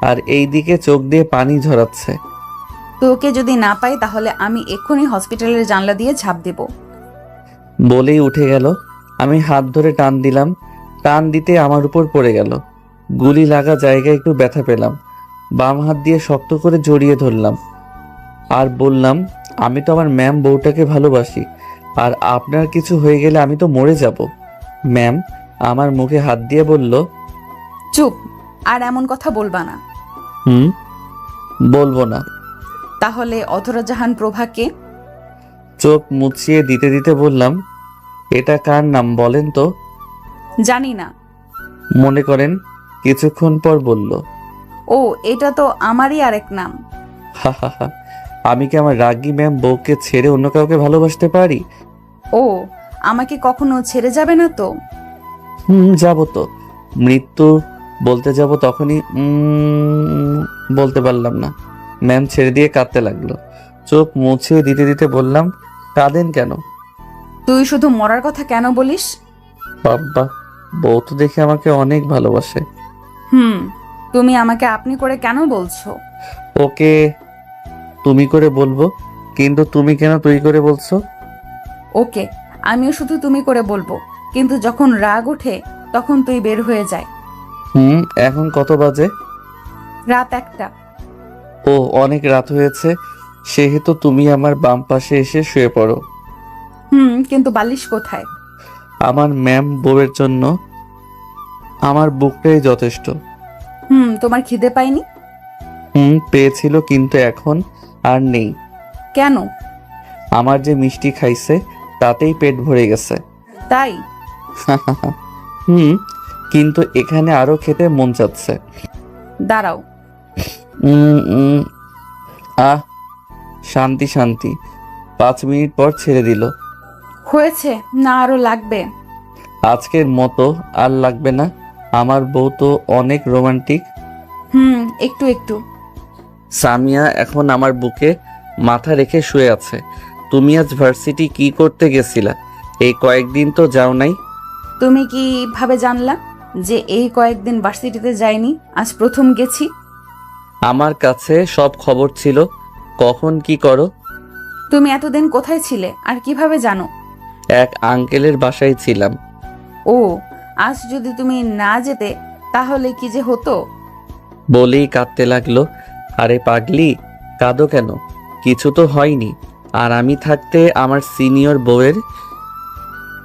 আর এই দিকে চোখ দিয়ে পানি ঝরাচ্ছে। তোকে যদি না পাই তাহলে আমি এক্ষুনি হসপিটালের জানলা দিয়ে ঝাঁপ দেব। বলেই উঠে গেল। আমি হাত ধরে টান দিলাম। টান দিতে আমার উপর পড়ে গেল। গুলি লাগা জায়গায় একটু ব্যথা পেলাম। বাম হাত দিয়ে শক্ত করে জড়িয়ে ধরলাম আর বললাম, আমি তো আমার ম্যাম বউটাকে ভালোবাসি, আর আপনার কিছু হয়ে গেলে আমি তো মরে যাব। ম্যাম আমার মুখে হাত দিয়ে বলল, চুপ, আর এমন কথা বলবা না। বলবো না। তাহলে অধরা জাহান প্রভাকে? চোখ মুছিয়ে দিতে দিতে বললাম, এটা কার নাম বলেন তো? জানি না। মনে করেন কিছুক্ষণ পর বলল, ও এটা তো আমারই আরেক নাম। হা হা হা, আমি কি আমার রাগী ম্যাম বউকে ছেড়ে অন্য কাউকে ভালোবাসতে পারি? ও আমাকে কখনো ছেড়ে যাবে না তো? যাব তো। মৃত্যু বলতে যাব তখনই বলতে পারলাম না। ম্যাম ছেড়ে দিয়ে কাঁদতে লাগলো। চোখ মুছে দিতে দিতে বললাম, কাঁদেন কেন? তুই শুধু মরার কথা কেন বলিস? বাবা, বউ তো দেখে আমাকে অনেক ভালোবাসে। তুমি আমাকে আপনি করে কেন বলছো? ওকে তুমি করে বলবো, কিন্তু তুমি কেন তুই করে বলছো? ওকে আমিও শুধু তুমি করে বলবো, কিন্তু যখন রাগ ওঠে তখন তুই বের হয়ে যায়। এখন কত বাজে? রাত 1টা। ও অনেক রাত হয়েছে, সেহেতু তুমি আমার বাম পাশে এসে শুয়ে পড়ো। কিন্তু বালিশ কোথায়? আমার ম্যাম বউয়ের জন্য আমার বুকটাই যথেষ্ট। তোমার খিদে পাইনি? পেয়েছিল, কিন্তু এখন আর নেই। কেন? আমার যে মিষ্টি খাইছে তাতেই পেট ভরে গেছে। তাই? কিন্তু এখানে আরো খেতে মন চাচ্ছে। দাঁড়াও। শান্তি শান্তি। 5 মিনিট পর ছেড়ে দিল। হয়েছে না, আরো লাগবে? আজকের মতো আর লাগবে না। আমার বউ তো অনেক রোমান্টিক। একটু একটু। সামিয়া এখন আমার বুকে মাথা রেখে শুয়ে আছে। তুমি আজ ভার্সিটি কি করতে গেছিলা? এই কয়েকদিন তো যাও নাই। তুমি কিভাবে জানলা যে এই কয়েকদিন ভার্সিটিতে যাইনি? আজ প্রথম গেছি। আমার কাছে সব খবর ছিল। কখন কি করো? তুমি এতদিন কোথায় ছিলে আর কিভাবে জানো? এক আঙ্কেলের বাসায় ছিলাম। ও আজ যদি তুমি না যেতে তাহলে কি যে হতো? বলেই কাঁদতে লাগলো। আরে পাগলি, কাঁদো কেন? কিছু তো হয়নি। আর আমি থাকতে আমার সিনিয়র বউয়ের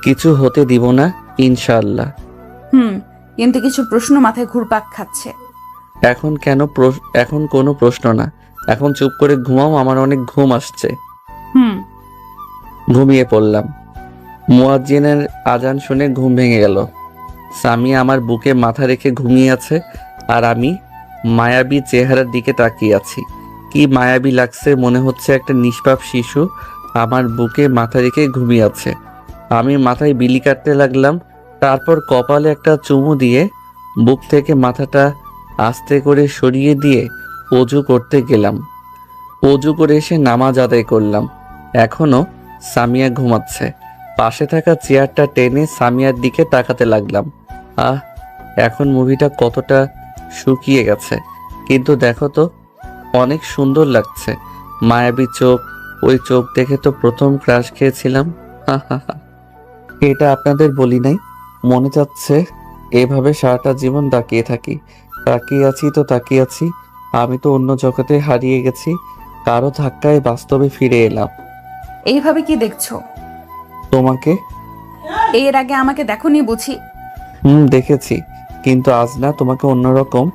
কিছু হতে দিব না, ইনশাআল্লাহ। কিন্তু কিছু প্রশ্ন মাথায় ঘুরপাক খাচ্ছে। এখন কোনো প্রশ্ন না। এখন চুপ করে ঘুমাও, আমার অনেক ঘুম আসছে। ঘুমিয়ে পড়লাম। মুয়াজ্জিনের আজান শুনে ঘুম ভেঙে গেল। সামিয়া আমার বুকে মাথা রেখে ঘুমিয়ে আছে, আর আমি মায়াবী চেহারার দিকে তাকিয়ে আছি। কি মায়াবী লাগছে, মনে হচ্ছে একটা নিষ্পাপ শিশু আমার বুকে মাথা রেখে ঘুমিয়ে আছে। আমি মাথায় বিলি কাটতে লাগলাম, তারপর কপালে একটা চুমু দিয়ে বুক থেকে মাথাটা আস্তে করে সরিয়ে দিয়ে অজু করতে গেলাম। অজু করে এসে নামাজ আদায় করলাম। এখনো সামিয়া ঘুমাচ্ছে। পাশে থাকা চেয়ারটা টেনে সামিয়ার দিকে তাকাতে লাগলাম। এখন মুভিটা কতটা শুকিয়ে গেছে, কিন্তু দেখো তো অনেক সুন্দর লাগছে। মায়াবী চোখ, ওই চোখ দেখে তো প্রথম ক্রাশ খেয়েছিলাম। এটা আপনাদের বলি নাই? মনে যাচ্ছে এভাবে সারাটা জীবন তাকিয়ে থাকি। তাকিয়ে আছি তো তাকিয়ে আছি। আমি তো অন্য জগতে হারিয়ে গেছি, কারো ধাক্কায় বাস্তবে ফিরে এলাম। এইভাবে কি দেখছো? তোমাকে। এর আগে আমাকে দেখোনি বুঝি? দেখেছি, কিন্তু আজ না, তোমাকে অন্যরকম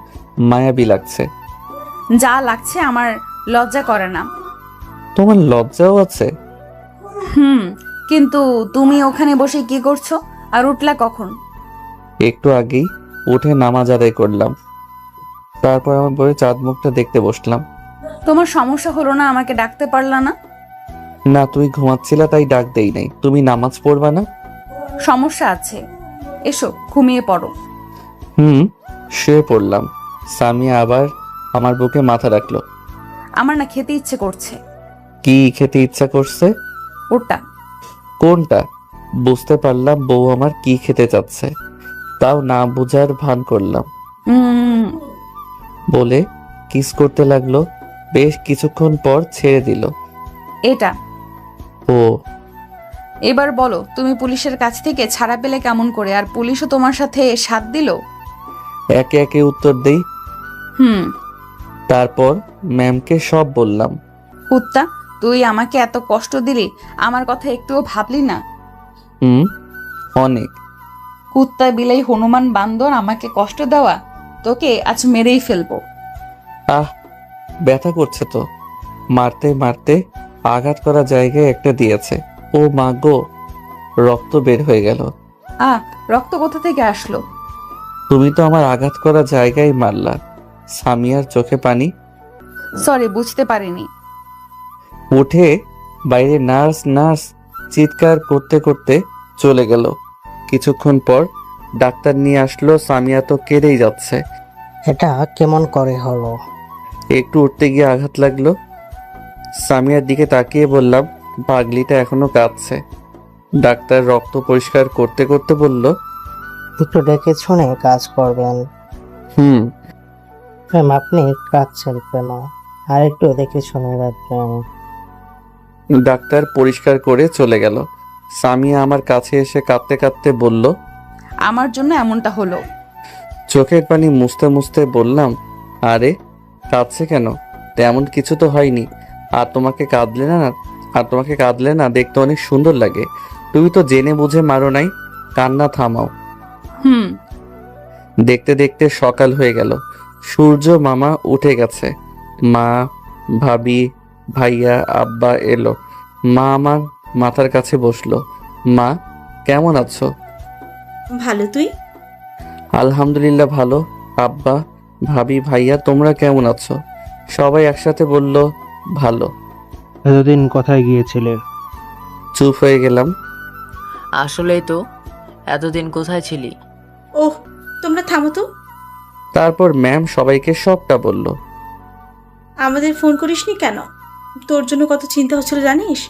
মায়াবী লাগছে। যা লাগছে আমার লজ্জা করে না। তোমার লজ্জাও আছে? হুম, কিন্তু তুমি ওখানে বসে কি করছো আর উঠলা কখন? একটু আগেই উঠে নামাজ আদায় করলাম, তারপর আমার বউয়ের চাঁদ মুখটা দেখতে বসলাম। তোমার সমস্যা হলো না আমাকে ডাকতে পারলা না? না, তুমি ঘুমাচ্ছিলা তাই ডাক দেই নাই। তুমি নামাজ পড়বা না? সমস্যা আছে, এসো ঘুমিয়ে পড়ো। শুয়ে পড়লাম। সামিয়া আবার আমার বুকে মাথা রাখলো। আমার না খেতে ইচ্ছে করছে। কি খেতে ইচ্ছা করছে? ওটা। কোনটা? বুঝতে পারলাম বউ আমার কি খেতে চাচ্ছে, তাও না বুঝার ভান করলাম। বলে কিস করতে লাগলো। বেশ কিছুক্ষণ পর ছেড়ে দিল। এটা। ও, এবার বলো, তুমি পুলিশের কাছ থেকে ছাড়া পেলে কেমন করে, আর পুলিশও তোমার সাথে সাথ দিল? একে একে উত্তর দেই। তারপর ম্যামকে সব বললাম। কুত্তা, তুই আমাকে এত কষ্ট দিলি, আমার কথা একটুও ভাবলি না? অনেক। কুত্তা, বিলাই, হনুমান, বান্দর, আমাকে কষ্ট দেওয়া, তোকে আজ মেরেই ফেলবো। আহ, ব্যথা করছে তো। মারতে মারতে আঘাত করা জায়গায় একটা দিয়েছে। ও মা গো, রক্ত বের হয়ে গেল। রক্ত কোথা থেকে আসলো? তুমি তো আমার আঘাত করা জায়গায় মারলা। সামিয়ার চোখে পানি। সরি, বুঝতে পারিনি। উঠে বাইরে নার্স নার্স চিৎকার করতে করতে চলে গেল। কিছুক্ষণ পর ডাক্তার নিয়ে আসলো। সামিয়া তো কেঁদেই যাচ্ছে। এটা কেমন করে হলো? একটু উঠতে গিয়ে আঘাত লাগলো। সামিয়ার দিকে তাকিয়ে বললাম, পাগলিটা এখনো কাঁদছে। ডাক্তার রক্ত পরিষ্কার করতে করতে বলল, একটু দেখে শুনে কাজ করবেন। ম্যাম, আপনি কাঁদছেন কেন? আর একটু দেখে শুনে রাখবেন। ডাক্তার পরিষ্কার করে চলে গেল। সামিয়া আমার কাছে এসে কাঁদতে কাঁদতে বলল, আমার জন্য এমনটা হলো। চোখের পানি মুছতে মুছতে বললাম, আরে কাঁদছে কেন? তেমন কিছু তো হয়নি। আর তোমাকে কাঁদলে না দেখতে অনেক সুন্দর লাগে। তুমি তো জেনে বুঝে মারো নাই, কান্না থামাও। দেখতে দেখতে সকাল হয়ে গেল। সূর্য মামা উঠে গেছে। মা, ভাবি, ভাইয়া, আব্বা এলো। মা আমার মাথার কাছে বসলো। মা, কেমন আছো? ভালো, তুই? আলহামদুলিল্লাহ ভালো। আব্বা, ভাবি, ভাইয়া, তোমরা কেমন আছো? সবাই একসাথে বলল, ভালো। এতদিন কোথায় গিয়েছিলে? চুপ হয়ে গেলাম। আসলেই তো, এতদিন কোথায় ছিলি? ওহ, তোমরা থামো তো। তারপর ম্যাম সবাইকে সবটা বলল। আমাদের ফোন করিসনি কেন? তোর জন্য কত চিন্তা হচ্ছিল জানিস?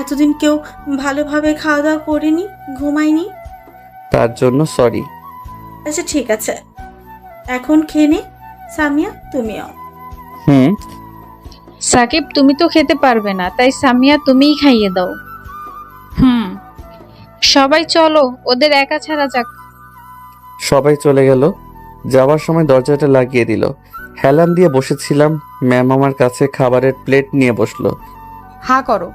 এতদিন কেউ ভালোভাবে খাওয়া দাওয়া করেনি, ঘুমায়নি। তার জন্য সরি। আচ্ছা ঠিক আছে, এখন খেয়ে নে। সামিয়া, তুমিও। সাকিব, তুমি তো খেতে পারবে না, তাই সামিয়া তুমিই খাইয়ে দাও। সবাই চলো, ওদের একা ছাড়া যাক। সবাই চলে গেল। যাওয়ার সময় দরজাটা লাগিয়ে দিল। হেলান দিয়ে বসেছিলাম। ম্যাম আমার কাছে খাবারের প্লেট নিয়ে বসলো। হা করো।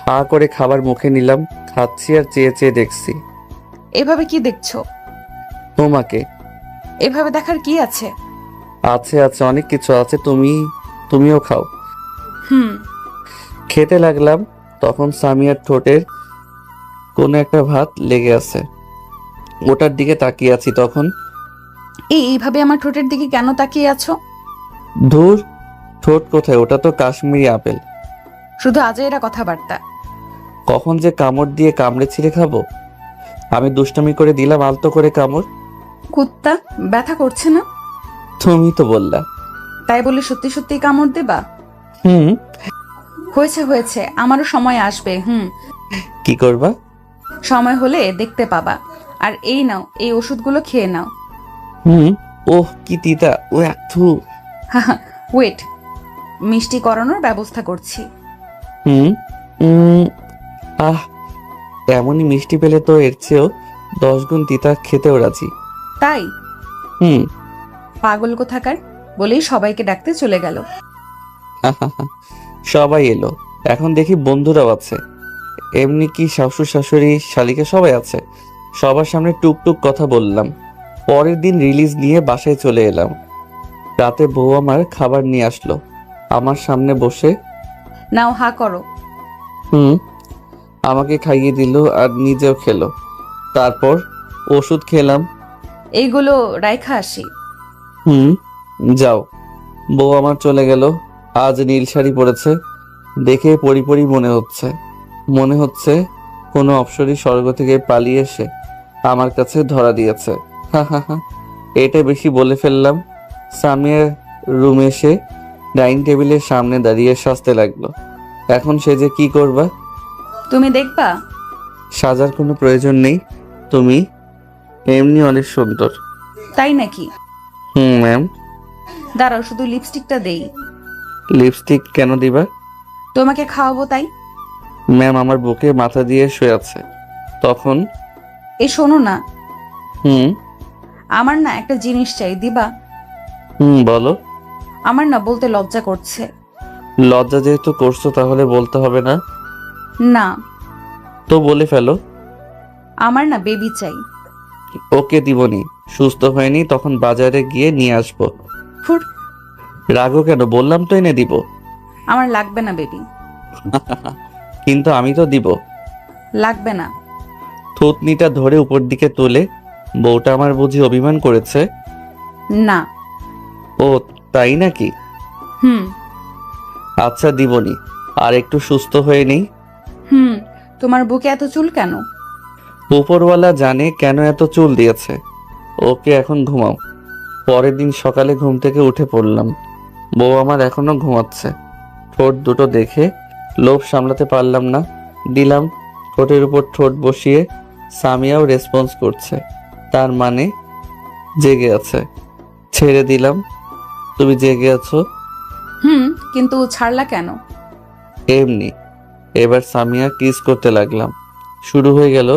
হা করে খাবার মুখে নিলাম। খাচ্ছি আর চেয়ে চেয়ে দেখছি। এভাবে কি দেখছো? তোমাকে। এভাবে দেখার কি আছে? আছে আছে, অনেক কিছু আছে। তুমিও খাও। খেতে লাগলাম। তখন সামিয়ার ঠোঁটের কোনো একটা ভাত লেগে আছে। ওটার দিকে তাকিয়ে আছি। তখন এইভাবে আমার ঠোঁটের দিকে কেন তাকিয়ে আছো? ধুর, ঠোঁট কোথায়? ওটা তো কাশ্মীরি আপেল। শুধু আজেরা কথাবার্তা। কখন যে কামড় দিয়ে কামড়ে ছিঁড়ে খাবো। আমি দুষ্টামি করে দিলাম আলতো করে কামড়। কুত্তা, ব্যথা করছে না? তুমি তো বললা। তাই বলে সত্যি সত্যি কামড় দেবা? হয়েছে হয়েছে, আমারও সময় আসবে। কি করবা? সময় হলে দেখতে পাবা। আর এই নাও, এই ওষুধগুলো খেয়ে নাও। ওহ, কি তিতা। ও একটু ওয়েট, মিষ্টি করানোর ব্যবস্থা করছি। এমনই মিষ্টি পেলে তো এর চেয়েও 10 গুণ তিতা খেতেও রাজি। তাই? পাগল কোথাকার, বলেই সবাইকে ডাকতে চলে গেল। সবাই এলো। এখন দেখি বন্ধুরাও আছে। এমনি কি শ্বশুর শাশুড়ি শালিকা সবাই আছে। সবার সামনে টুকটুক কথা বললাম। পরের দিন রিলিজ নিয়ে বাসায় চলে এলাম। রাতে বউ আমার খাবার নিয়ে আসলো। আমার সামনে বসে নাও হা করো। হুম, আমাকে খাইয়ে দিল আর নিজেও খেলো। তারপর ওষুধ খেলাম। এইগুলো রাইখা আসি। হুম, যাও। বউ আমার চলে গেল। আজ নীল শাড়ি পরেছে, দেখে পরি পরি মনে হচ্ছে কোনো অপ্সরী স্বর্গ থেকে পালিয়ে এসে আমার কাছে ধরা দিয়েছে। হা হা হা, এটা বেশি বলে ফেললাম। সামিয়ার রুমে এসে ডাইনিং টেবিলের সামনে দাঁড়িয়ে সাজতে লাগলো। এখন সে যে কি করবা? তুমি দেখবা। সাজার কোনো প্রয়োজন নেই, তুমি এমনি অনেক সুন্দর। তাই নাকি? ম্যাম। দাঁড়াও, শুধু লিপস্টিকটা দেই। লিপস্টিক কেন দিবা? তোমাকে খাওয়াবো তাই। ম্যাম আমার বুকে মাথা দিয়ে শুয়ে আছে। তখন শোনো না, হুম আমার না একটা জিনিস চাই, দিবা? বলো। আমার না বলতে লজ্জা করছে। লজ্জা যেহেতু করছো তাহলে বলতে হবে না? না, তো বলে ফেলো। আমার না বেবি চাই। ওকে দিবনি, সুস্থ হয়নি তখন বাজারে গিয়ে নিয়ে আসবো। ফুট। রাগো কেন? বললাম তো এনে দিব। আমার লাগবে না বেবি। কিন্তু আমি তো দিব। লাগবে না। থুতনিটা ধরে উপর দিকে তোলে। বউটা আমার বুঝি অভিমান করেছে? না। ও তাই নাকি? হুম আচ্ছা দিবনি, আর একটু সুস্থ হয়ে নেই। হুম তোমার বুকে এত চুল কেন? উপরওয়ালা জানে কেন এত চুল দিয়েছে। ওকে এখন ঘুমাও। পরের দিন সকালে ঘুম থেকে উঠে পড়লাম, বউ আমার এখনো ঘুমাচ্ছে। ঠোঁট দুটো দেখে লোভ সামলাতে পারলাম না, দিলাম। ঠোঁটের উপর ঠোঁট বসিয়ে সামিয়াও রেসপন্স করছে, তার মানে জেগে আছে। ছেড়ে দিলাম। তুমি জেগে আছো? কিন্তু ছাড়লা কেন? এমনি। এবার সামিয়া কিস করতে লাগলাম। শুরু হয়ে গেল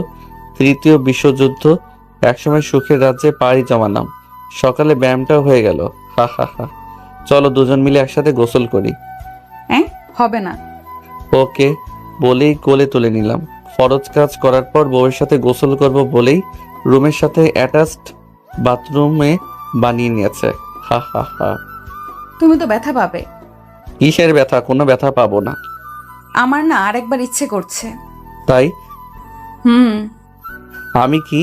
তৃতীয় বিশ্বযুদ্ধ। একসময় সুখের রাজ্যে পাড়ি জমালাম। সকালে ব্যায়ামটাও হয়ে গেল। হা হা হা। চলো দুজন মিলে একসাথে গোসল করি। হবে না। ওকে বলেই কোলে তুলে নিলাম। ফরজ কাজ করার পর বউয়ের সাথে গোসল করব বলেই রুমের সাথে অ্যাটাচড বাথরুমে বানিয়ে নিয়েছে। হা হা হা। তুমি তো ব্যথা পাবে। কিসের ব্যথা? কোনো ব্যথা পাবো না। আমার না আরেকবার ইচ্ছে করছে। তাই? হুম আমি কি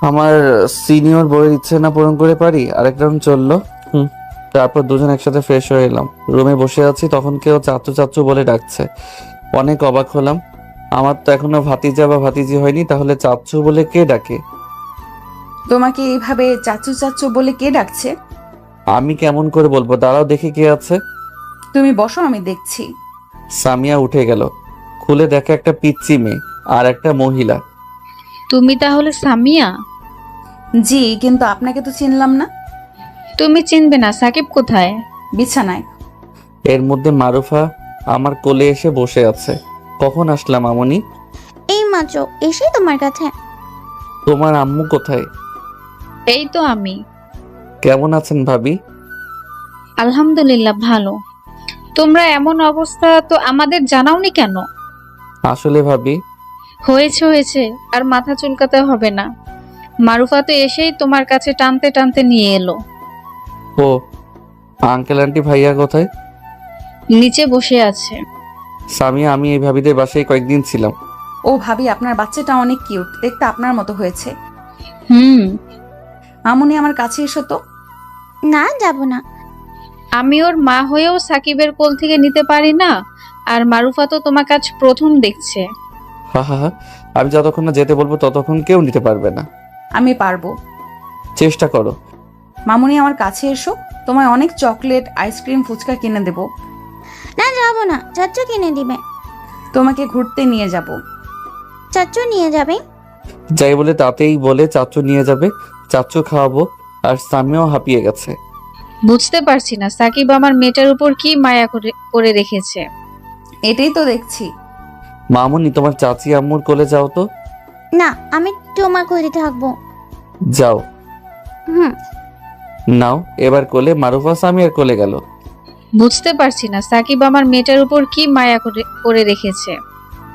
আমার সিনিয়র বউয়ের ইচ্ছে না পূরণ করে পারি? আরেক রাউন্ড চললো। তারপর দুজন একসাথে ফ্রেশ হয়ে এলাম। রুমে বসে আছি, তখন কেউ চাচু চাচু বলে ডাকছে। অনেক অবাক হলাম। আমার তো এখনো ভাতিজা বা ভাতিজি হয়নি, তাহলে চাচু বলে কে ডাকে? তোমাকে এইভাবে চাচু চাচু বলে কে ডাকছে? আমি কেমন করে বলবো? দাঁড়াও দেখি কে আছে। তুমি বসো, আমি দেখছি। সামিয়া উঠে গেল। খুলে দেখে একটা পিচ্চি মেয়ে আর একটা মহিলা। তুমি তাহলে সামিয়া? জি, কিন্তু আপনাকে তো চিনলাম না। তুমি চিনবে না? সাকিব কোথায়? বিছানায়। এর মধ্যে মারুফা আমার কোলে এসে বসে আছে। কখন আসলাম আমনি? এই মাত্র এসে তোমার কাছে। তোমার আম্মু কোথায়? এই তো আমি। কেমন আছেন ভাবি? আলহামদুলিল্লাহ ভালো। তোমরা এমন অবস্থা তো আমাদের জানাওনি কেন? আসলে ভাবি হয়েছে আর মাথা চুলকাতে হবে না। মারুফা তো এসেই তোমার কাছে টানতে টানতে নিয়ে এলো। ও আঙ্কেল আন্টি ভাইয়া কোথায়? নিচে বসে আছে। সামিয়া আমি এই ভাবিদের বাসায় কয়েকদিন ছিলাম। ও ভাবি, আপনার বাচ্চাটা অনেক কিউট, দেখতে আপনার মতো হয়েছে। আমনি আমার কাছে এসো তো। না, যাব না। আমি ওর মা হয়েও সাকিবের কোল থেকে নিতে পারি না, আর মারুফা তো তোমাকে আজ প্রথম দেখছে। হা হা হা। আমি যতক্ষণ না যেতে বলবো ততক্ষণ কেউ নিতে পারবে না। আমি পারবো। চেষ্টা করো। মামুনি আমার কাছে এসো, তোমায় অনেক চকলেট, আইসক্রিম, ফুচকা কিনে দেব। না, যাব না। চাচু কিনে দিবে। তোমাকে ঘুরতে নিয়ে যাব। চাচু নিয়ে যাবে। যাই বলে তাতেই বলে চাচু নিয়ে যাবে, চাচু খাওয়াবো। আর সামিয়াও হাঁপিয়ে গেছে। বুঝতে পারছি না সাকিব আমার মেয়েটার উপর কি মায়া করে রেখেছে। এটাই তো দেখছি। মামুনি তোমার চাচি আম্মুর কোলে যাও তো। না, আমি তোমার কোলে থাকবো। যাও। হুম। নাও এবার কোলে। মারুফা সামিয়ার কোলে গেল। বুঝতে পারছি না সাকিব আমার মেয়েটার উপর কি মায়া করে রেখেছে।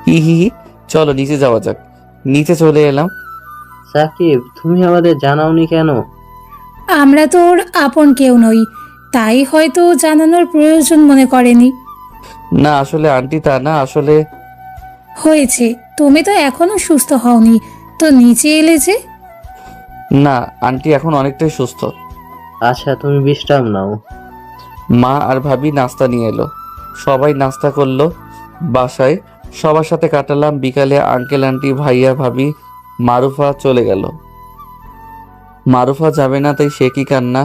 হি হি হি। চলো নিচে যাওয়া যাক। নিচে চলে এলাম। সাকিব তুমি আমাদের জানাওনি কেন? আমরা তো ওর আপন কেউ নই, তাই হয়তো জানানোর প্রয়োজন মনে করেনি। না আসলে আন্টি তা না, আসলে হয়েছে, তুমি তো এখনো সুস্থ হওনি, তো নিচে এলে যে? না আন্টি এখন অনেকটাই সুস্থ। আচ্ছা তুমি বিশ্রাম নাও। মা আর ভাবি নাস্তা নিয়ে এলো, সবাই নাস্তা করলো। বাসায় সবার সাথে কাটালাম বিকালে। আঙ্কেল আন্টি ভাইয়া ভাবি মারুফা চলে গেল। মারুফা যাবে না তাই সে কি কান্না।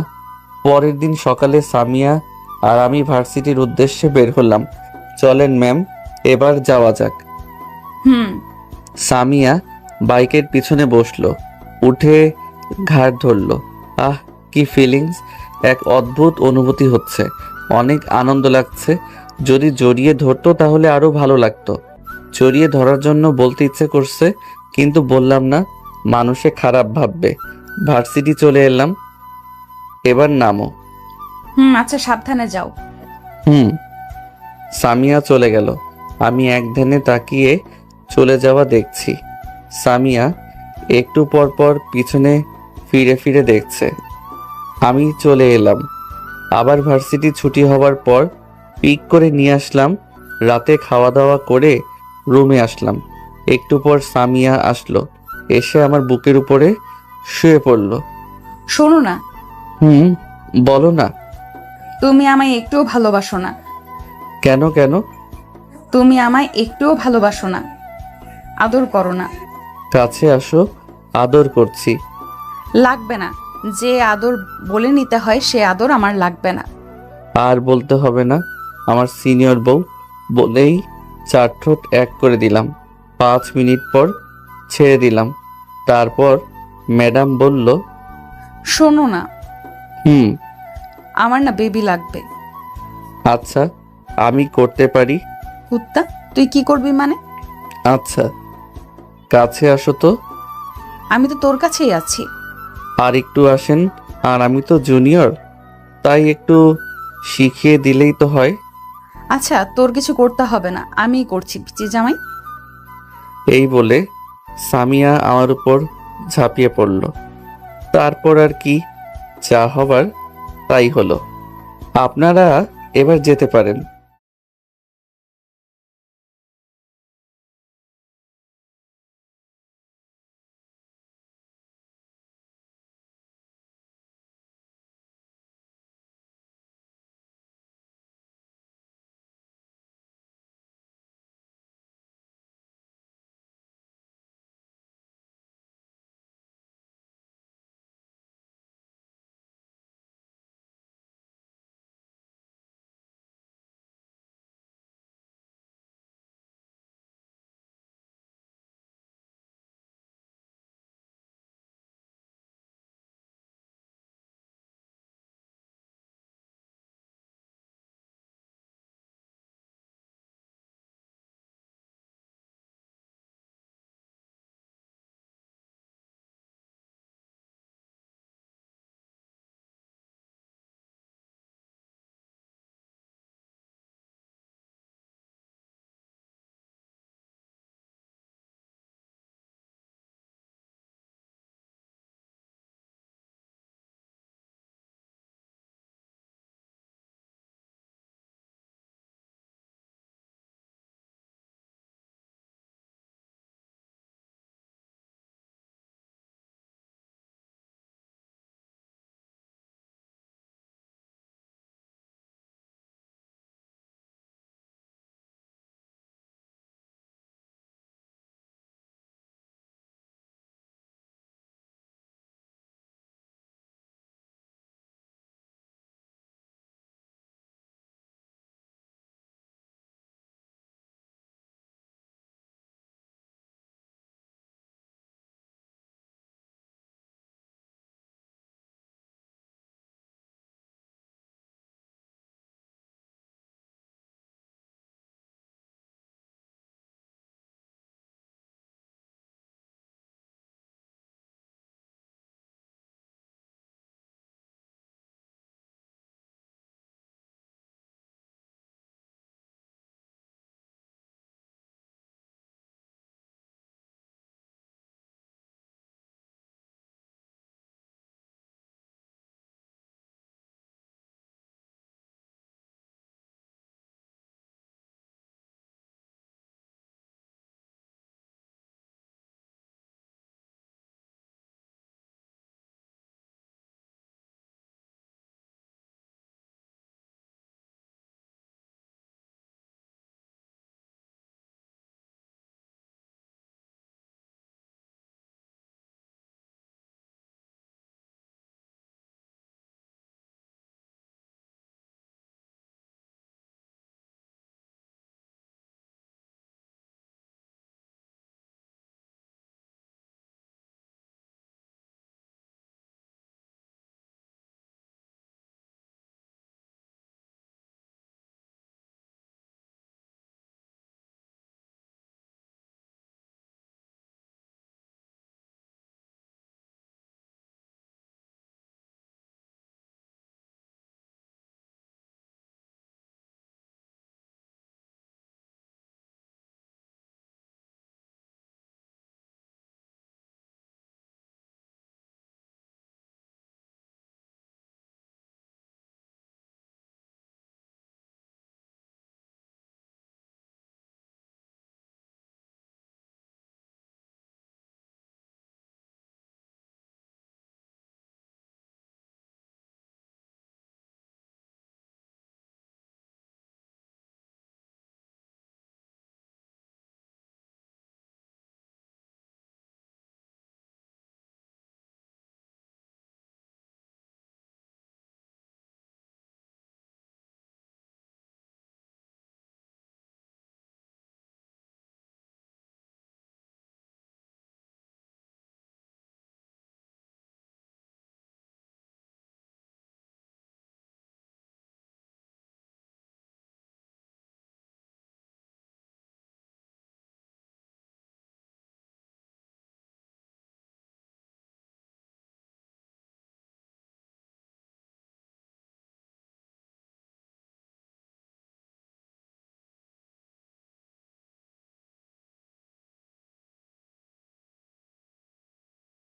পরের দিন সকালে সামিয়া আর আমি ভার্সিটির উদ্দেশ্যে বের হলাম। চলেন ম্যাম, এবার যাওয়া যাক। হুম। সামিয়া বাইকের পিছনে বসলো, উঠে ঘাড় ধরলো। আহ কি ফিলিংস, এক অদ্ভুত অনুভূতি হচ্ছে, অনেক আনন্দ লাগছে। যদি জড়িয়ে ধরতো তাহলে আরো ভালো লাগতো। জড়িয়ে ধরার জন্য বলতে ইচ্ছে করছে, কিন্তু বললাম না, মানুষে খারাপ ভাববে। ভার্সিটি চলে এলাম, এবার নামো। আচ্ছা সাবধানে যাও। সামিয়া চলে গেল। আমি এক ধ্যানে তাকিয়ে চলে যাওয়া দেখছি। সামিয়া একটু পর পর পিছনে ফিরে ফিরে দেখছে। আমি চলে এলাম। আবার ভার্সিটি ছুটি হওয়ার পর পিক করে নিয়ে আসলাম। রাতে খাওয়া দাওয়া করে রুমে আসলাম। একটু পর সামিয়া আসলো, এসে আমার বুকের উপরে শুয়ে পড়ল। শোনো না, বলো না। তুমি আমায় একটুও ভালোবাসো না। কেন কেন? তুমি আমায় একটুও ভালোবাসো না, আদর করো না। কাছে আসো, আদর করছি। লাগবে না, যে আদর বলে নিতে হয় সে আদর আমার লাগবে না। আর বলতে হবে না, আমার সিনিয়র বউ বলেই 4 ঠোঁট এক করে দিলাম। 5 মিনিট পর ছেড়ে দিলাম। তারপর ম্যাডাম বলল, শোনো না, হুম। আমার না বেবি লাগবে। আচ্ছা আমি করতে পারি। কুত্তা, তুই কি করবি মানে? আচ্ছা কাছে আসো তো। আমি তো তোর কাছেই আছি। আর একটু আসেন, আর আমি তো জুনিয়র, তাই একটু শিখিয়ে দিলেই তো হয়। আচ্ছা তোর কিছু করতে হবে না, আমিই করছি পিচি জামাই। এই বলে সামিয়া আমার উপর ঝাঁপিয়ে পড়ল। তারপর আর কি, যা হবার তাই হলো। আপনারা এবার যেতে পারেন।